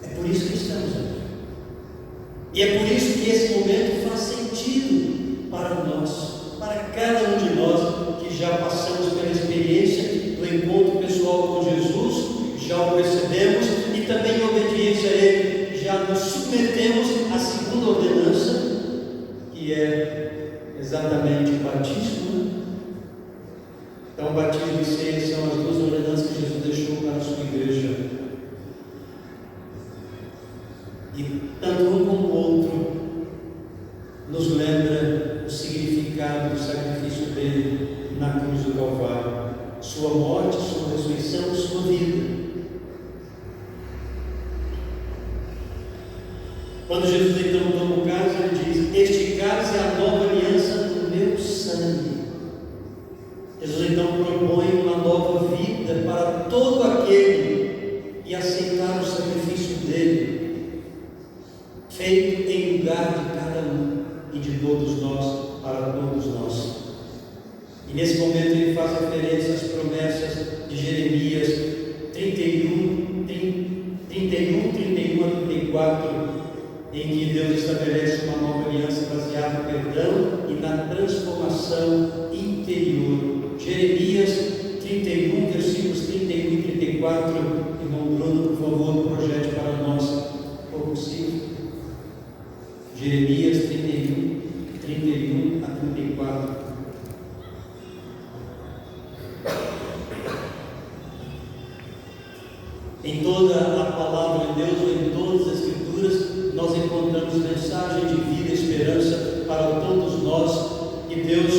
É por isso que estamos aqui. E é por isso que esse momento faz sentido para nós, para cada um de nós que que já passamos pela experiência do encontro pessoal com Jesus, já o recebemos e também em obediência a Ele, já nos submetemos à segunda ordenança, que é exatamente o batismo. Então, batismo e ceia são as duas ordenanças que Jesus deixou para a sua igreja. E tanto um como o outro nos lembra o significado do sacrifício dele na cruz do Calvário, sua morte, sua ressurreição, sua vida. Quando Jesus então toma o cálice, ele diz: este cálice é a nova aliança do meu sangue. Jesus então propõe uma nova vida para todo aquele que aceitar o sacrifício dele, feito em lugar de cada um e de todos nós, para todos nós. E nesse momento ele faz referência às promessas de Jeremias 31 a 34, em que Deus estabelece uma nova aliança baseada no perdão e na transformação interior. Jeremias 31, versículos 31 e 34. Irmão Bruno, por favor, projete para nós, se for possível. Jeremias 31 a 34. Em toda a palavra de Deus, ou em todas as Escrituras, nós encontramos mensagem de vida e esperança para todos nós, que Deus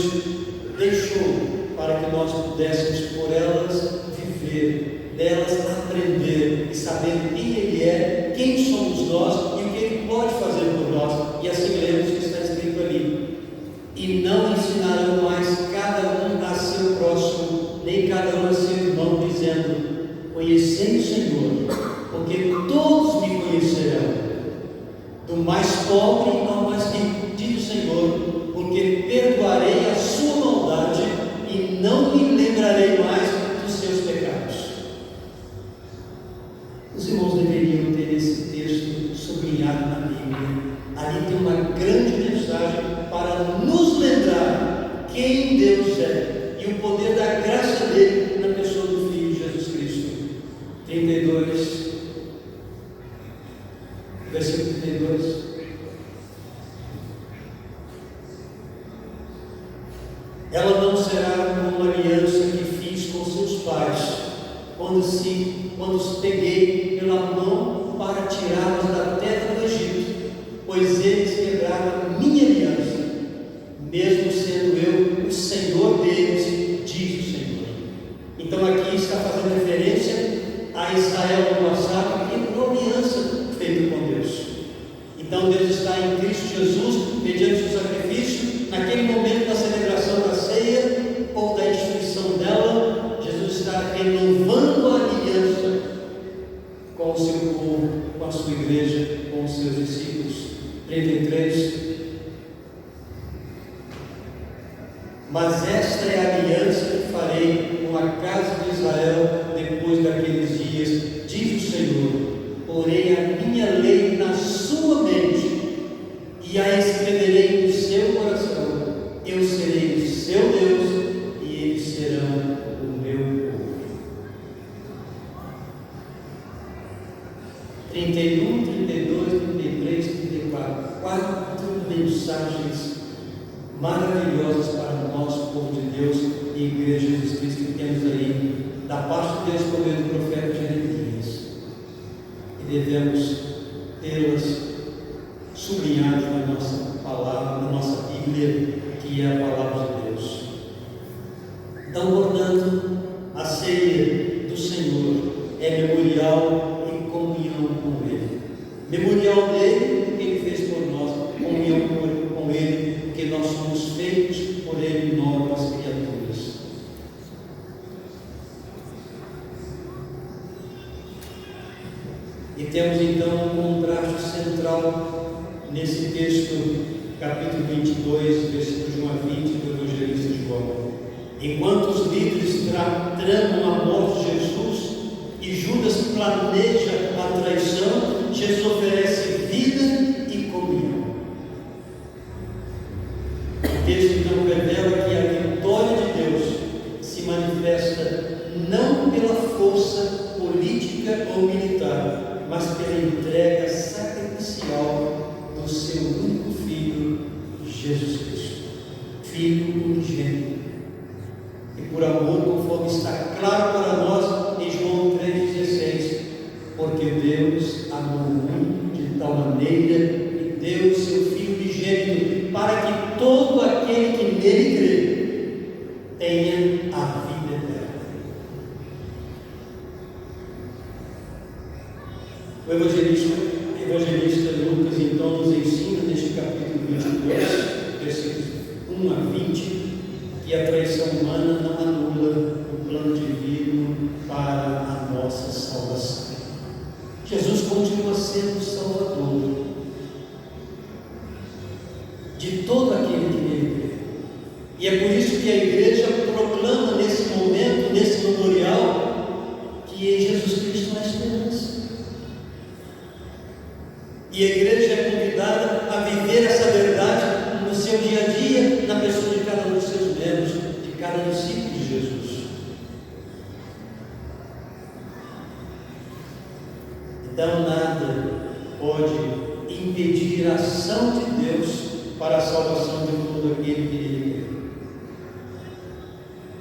deixou para que nós pudéssemos por elas viver, delas aprender e saber quem Ele é, quem somos nós e o que Ele pode fazer por nós. E assim lemos o que está escrito ali: e não ensinarão mais cada um a seu próximo, nem cada um a seu irmão, dizendo: conhecei o Senhor, porque todos me conhecerão, do mais pobre ao mais rico, diz o Senhor, porque perdoarei a sua maldade e não me lembrarei mais dos seus pecados. Os irmãos deveriam ter esse texto sublinhado na Bíblia. Ali tem uma grande mensagem para nos lembrar quem Deus é e o poder da graça dele na pessoa do Filho Jesus Cristo. 32, versículo 32. Ela não será como uma aliança que fiz com seus pais, quando os peguei pela mão para tirá-los da terra do Egito, pois eles quebraram a minha aliança, mesmo sendo eu o Senhor deles, diz o Senhor. Então aqui está fazendo referência a Israel no passado, que quebrou a aliança feita com Deus. Então Deus está em Cristo Jesus, mediante o sacrifício, naquele momento da celebração da ceia, ou da instituição dela, Jesus está renovando a aliança com o seu povo, com a sua igreja, com os seus discípulos. 33. Mas esta é a aliança que farei com a casa de Israel depois daqueles dias, diz o Senhor: porei a minha lei na sua mente e a escreverei no seu coração. Eu serei o seu Deus e eles serão o meu povo. 31, 32, 33, 34. 4 mensagens maravilhosas para nós, povo de Deus e Igreja de Jesus Cristo, que temos aí da parte de Deus por meio do profeta Jeremias, e devemos tê-las sublinhadas na nossa palavra, na nossa Bíblia, que é a palavra de Deus. Então, portanto, a ceia do Senhor é memorial e comunhão com Ele. Memorial dele, porque Ele fez por nós, comunhão com Ele, porque nós somos feitos por Ele novas criaturas. E temos então um contraste central nesse texto, capítulo 22, versículos de 1 a 20 do evangelista João. Enquanto os líderes tramam a morte de Jesus e Judas planeja a traição, Jesus oferece vida e comunhão. O texto então revela que a vitória de Deus maneira que deu o seu Filho unigênito, para que todo aquele que nele crê tenha a vida eterna. O evangelista Lucas então nos ensina neste capítulo 22, versículos 1 a 20, que a traição humana não anula o plano divino para a nossa salvação. Jesus continua sendo o Salvador de todo aquele que nele crê. E é por isso que a igreja proclama nesse momento, nesse memorial, que em Jesus Cristo há esperança. E a igreja é convidada a viver essa verdade no seu dia a dia, na pessoa de cada um dos seus membros, de cada discípulo de Jesus. Então nada pode impedir a ação de Deus para a salvação de todo aquele que nele crê.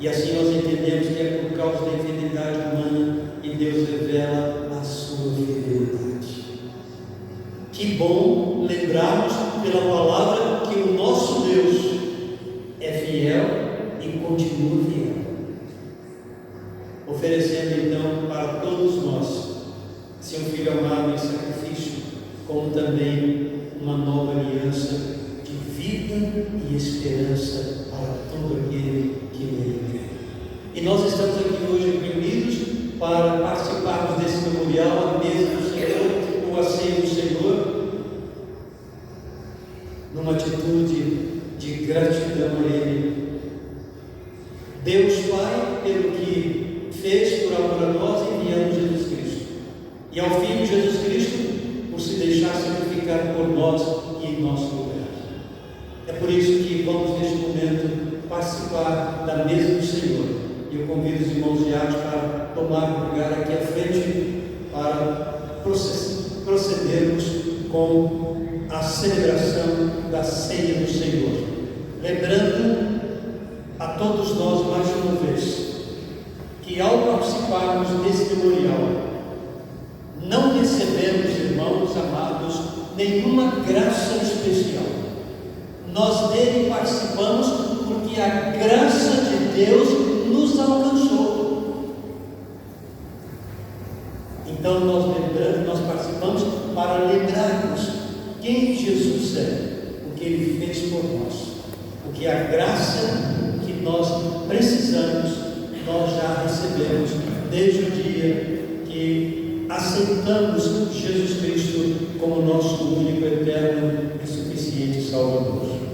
E assim nós entendemos que é por causa da infidelidade humana que Deus revela a sua fidelidade. Que bom lembrarmos pela palavra que o nosso Deus é fiel e continua fiel, oferecendo então para todos nós seu Filho amado em sacrifício, como também uma nova aliança de vida e esperança para todo aquele que nele crê. E nós estamos aqui hoje reunidos para participarmos desse memorial à mesa do Senhor, ou a ceia do Senhor, numa atitude de gratidão a Ele. Deus Pai, pelo que fez por amor a nós, enviando Jesus Cristo. E ao Filho Jesus Cristo, por se deixar sacrificar por nós e em nosso lugar. É por isso que vamos neste momento participar da mesa do Senhor. E eu convido os irmãos de arte para tomar lugar aqui à frente, para procedermos com a celebração da ceia do Senhor. Lembrando a todos nós mais uma vez que ao participarmos desse memorial, não recebemos, irmãos amados, nenhuma graça especial. Nós dele participamos porque a graça de Deus nos alcançou. Então nós participamos para lembrarmos quem Jesus é, o que Ele fez por nós, porque a graça que nós precisamos, nós já recebemos desde o dia que aceitamos Jesus Cristo como nosso único, eterno e suficiente Salvador.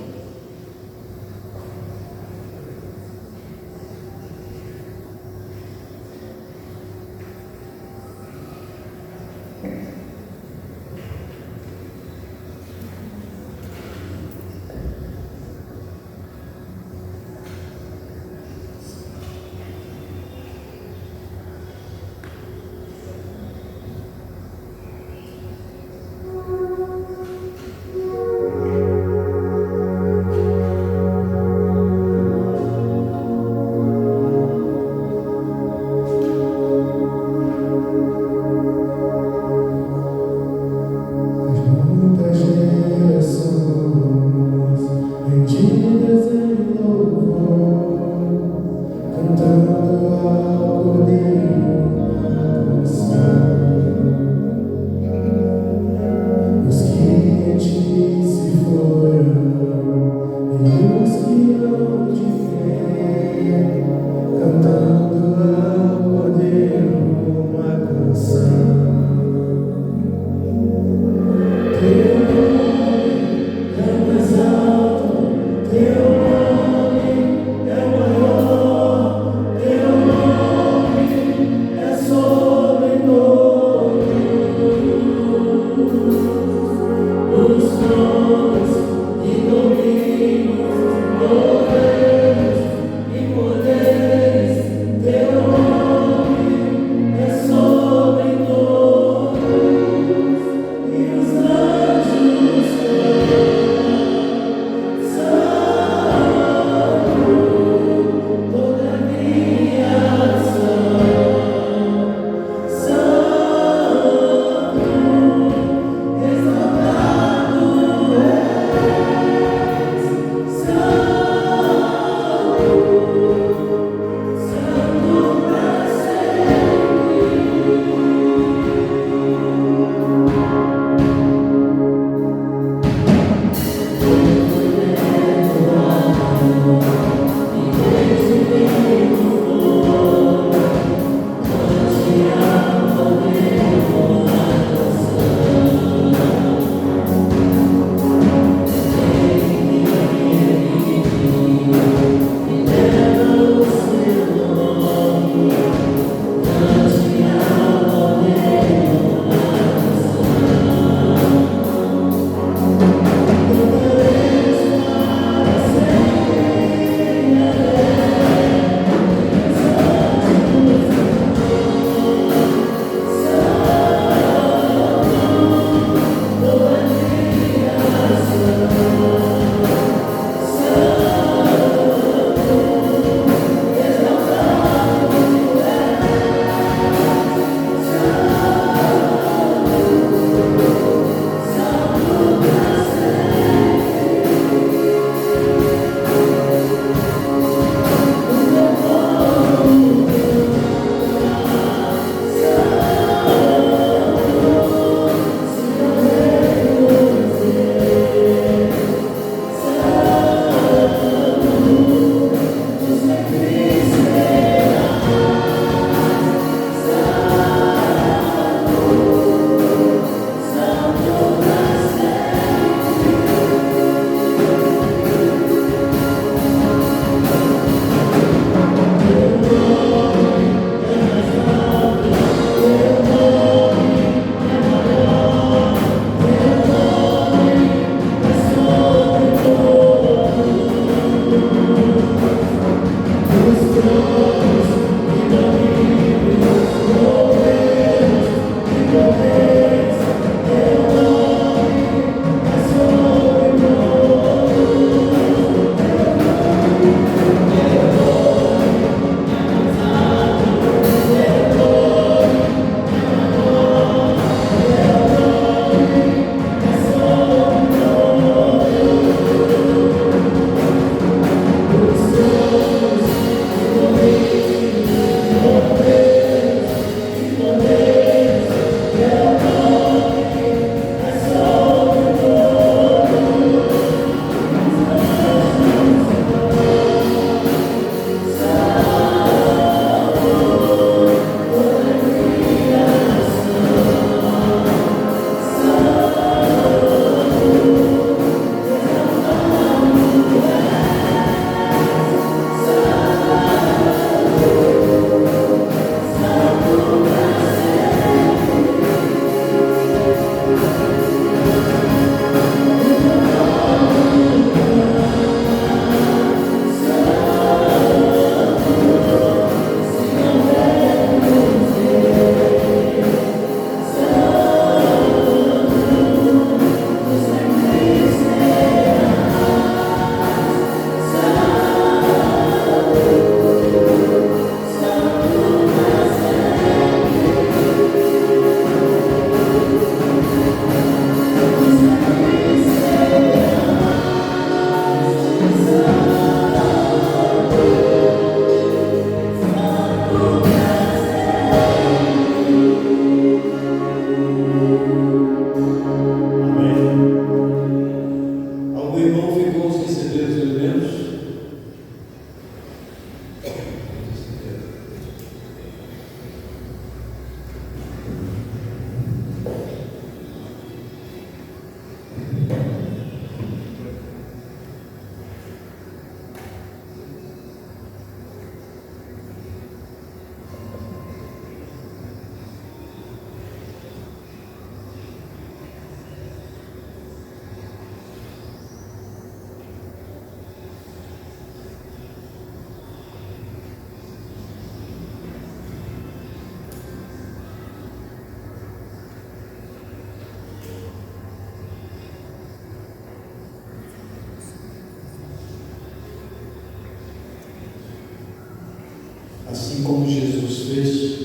assim como Jesus fez.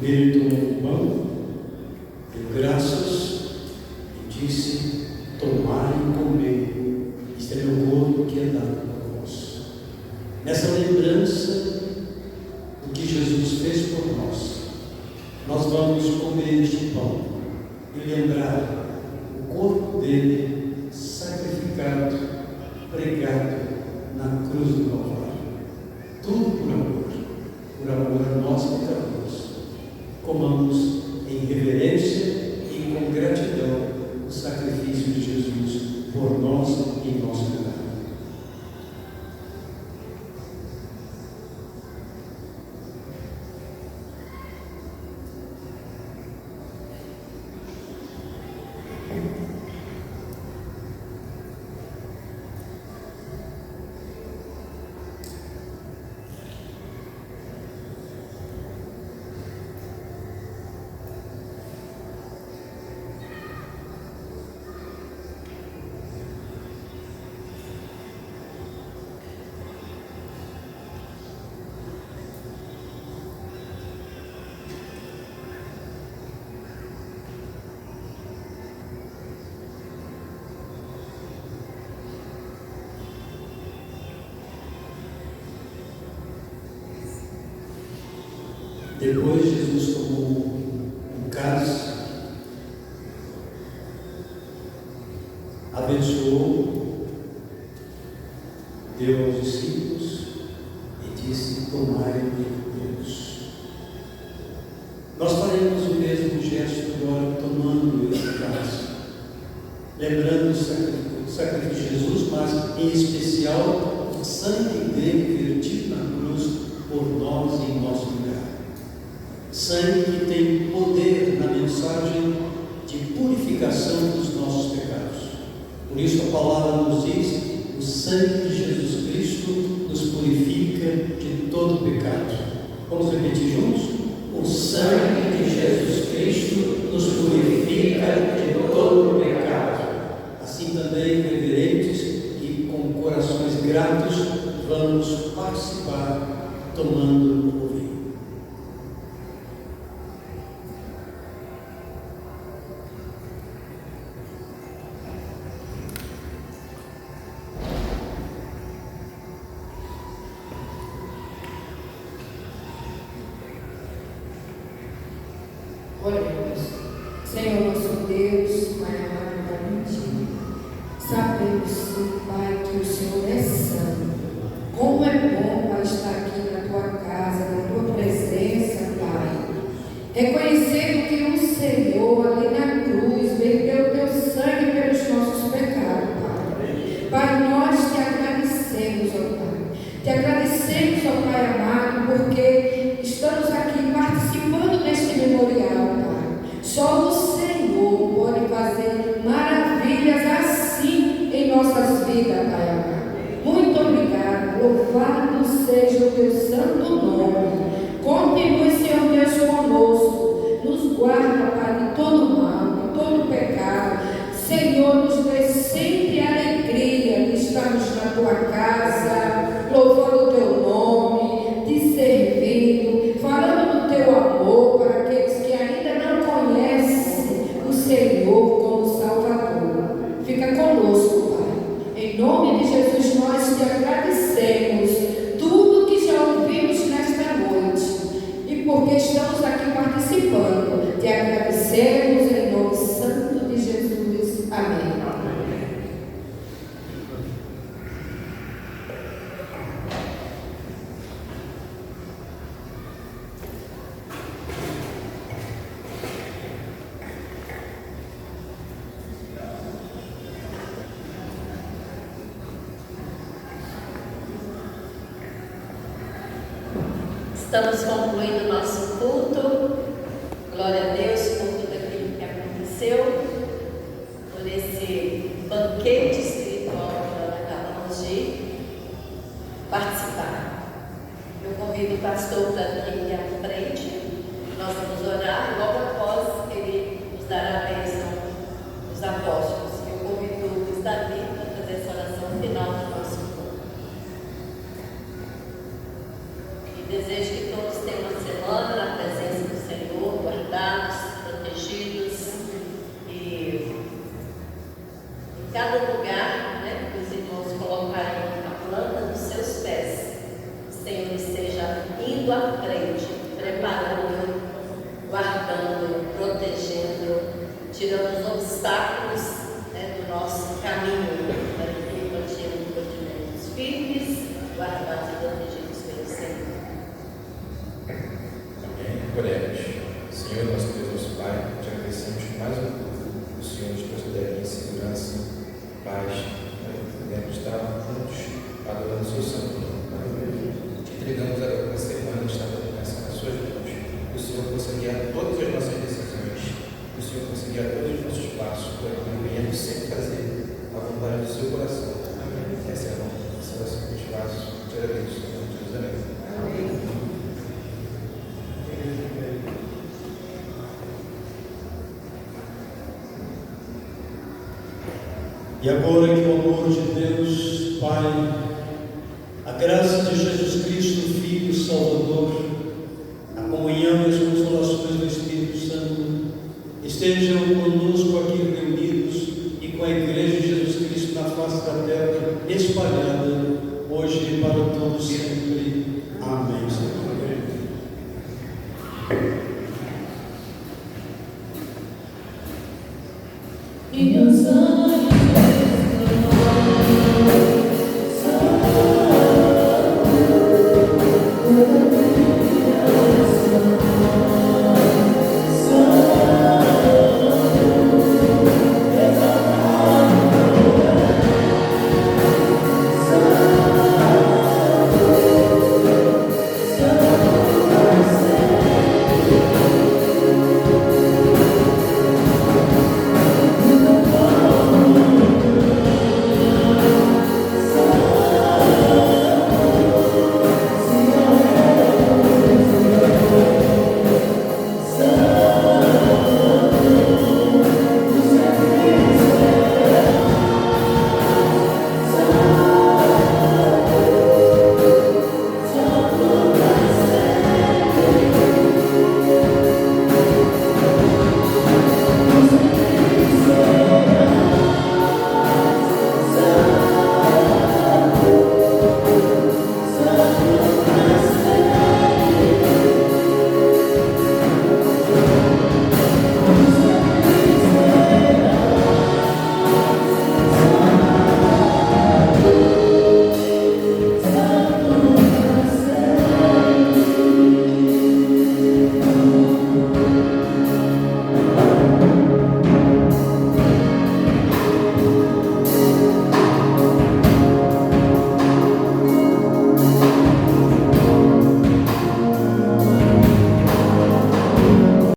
Ele tomou o pão, deu graças e disse: tomai e comei, isto é meu corpo que é dado por vós. Nessa lembrança do que Jesus fez por nós, nós vamos comer este pão e lembrar o corpo dele sacrificado, pregado na cruz do Calvário. Tudo por amor a nós pecadores. Comamos em reverência e com gratidão o sacrifício de Jesus por nós e em nosso lugar. Depois Jesus tomou um cálice, abençoou, deu aos discípulos e disse: tomai-me todos. Nós faremos o mesmo gesto agora, tomando esse cálice, lembrando o sacrifício de Jesus, mas em especial o sangue dele vertido na cruz por nós e em nosso lugar. Sangue que tem poder na mensagem de purificação dos nossos pecados. Por isso a palavra nos diz: o sangue de Jesus Cristo nos purifica de todo pecado. Vamos repetir juntos? O sangue de Jesus Cristo nos purifica de todo pecado. Assim também, reverentes e com corações gratos, vamos participar tomando o vinho. Oremos. Senhor nosso Deus, Pai amado, sabemos, Pai, que o Senhor é santo. Como é bom, Pai, estar aqui na tua casa, na tua presença, Pai. Reconhecendo que o Senhor ali na cruz verteu o teu sangue pelos nossos pecados, Pai. Pai, nós te agradecemos, ó Pai. Te agradecemos, ó Pai amado, porque estamos aqui participando deste memorial, Pai. Só o Senhor pode fazer maravilhas assim em nossas vidas, Pai amado. Muito obrigado. Louvado seja o teu santo nome. Continue, Senhor Deus, conosco. Nos guarda, Pai, de todo mal, de todo pecado. Senhor, nos dê sempre alegria de estarmos na tua casa, louvando o teu nome, te servindo, falando do teu amor para aqueles que ainda não conhecem o Senhor como Salvador. Fica conosco, Pai. Em nome de Jesus, nós te agradecemos tudo que já ouvimos nesta noite e porque estamos aqui participando. Te agradecemos em nome santo de Jesus. Amém. Estamos concluindo o nosso culto. Glória a Deus por tudo aquilo que aconteceu, por esse banquete espiritual que nós acabamos de participar. Eu convido o pastor para vir aqui à frente. Nós vamos orar, logo após ele nos dar a bênção dos apóstolos. Eu convido o Luiz Davi para fazer essa oração final do nosso culto. cada lugar, né, que os irmãos colocarem a planta dos seus pés, o Senhor esteja indo à frente, preparando, guardando, protegendo, tirando os obstáculos, né, do nosso caminho, para que continuemos firmes, guardados e protegidos pelo Senhor. Amém. Oremos. Senhor, nosso Deus, nosso Pai, te agradecemos por mais um culto. O Senhor nos considere em segurança, paz, podemos estar juntos adorando o seu santo nome. Te entregamos agora para a semana, está começando nas suas mãos. Que o Senhor possa guiar todas as nossas decisões, que o Senhor possa guiar todos os nossos passos, para que venhamos sempre fazer a vontade do seu coração. Amém. Essa é a nossa oração que eu te faço. Te agradeço, em nome de Jesus. Amém. E agora que o amor de Deus, Pai, a graça de Jesus Cristo, Filho Salvador, a comunhão e as consolações do Espírito Santo estejam conosco aqui reunidos e com a Igreja de Jesus Cristo na face da terra, espalhada, hoje e para todos sempre. Amém. E meus anjos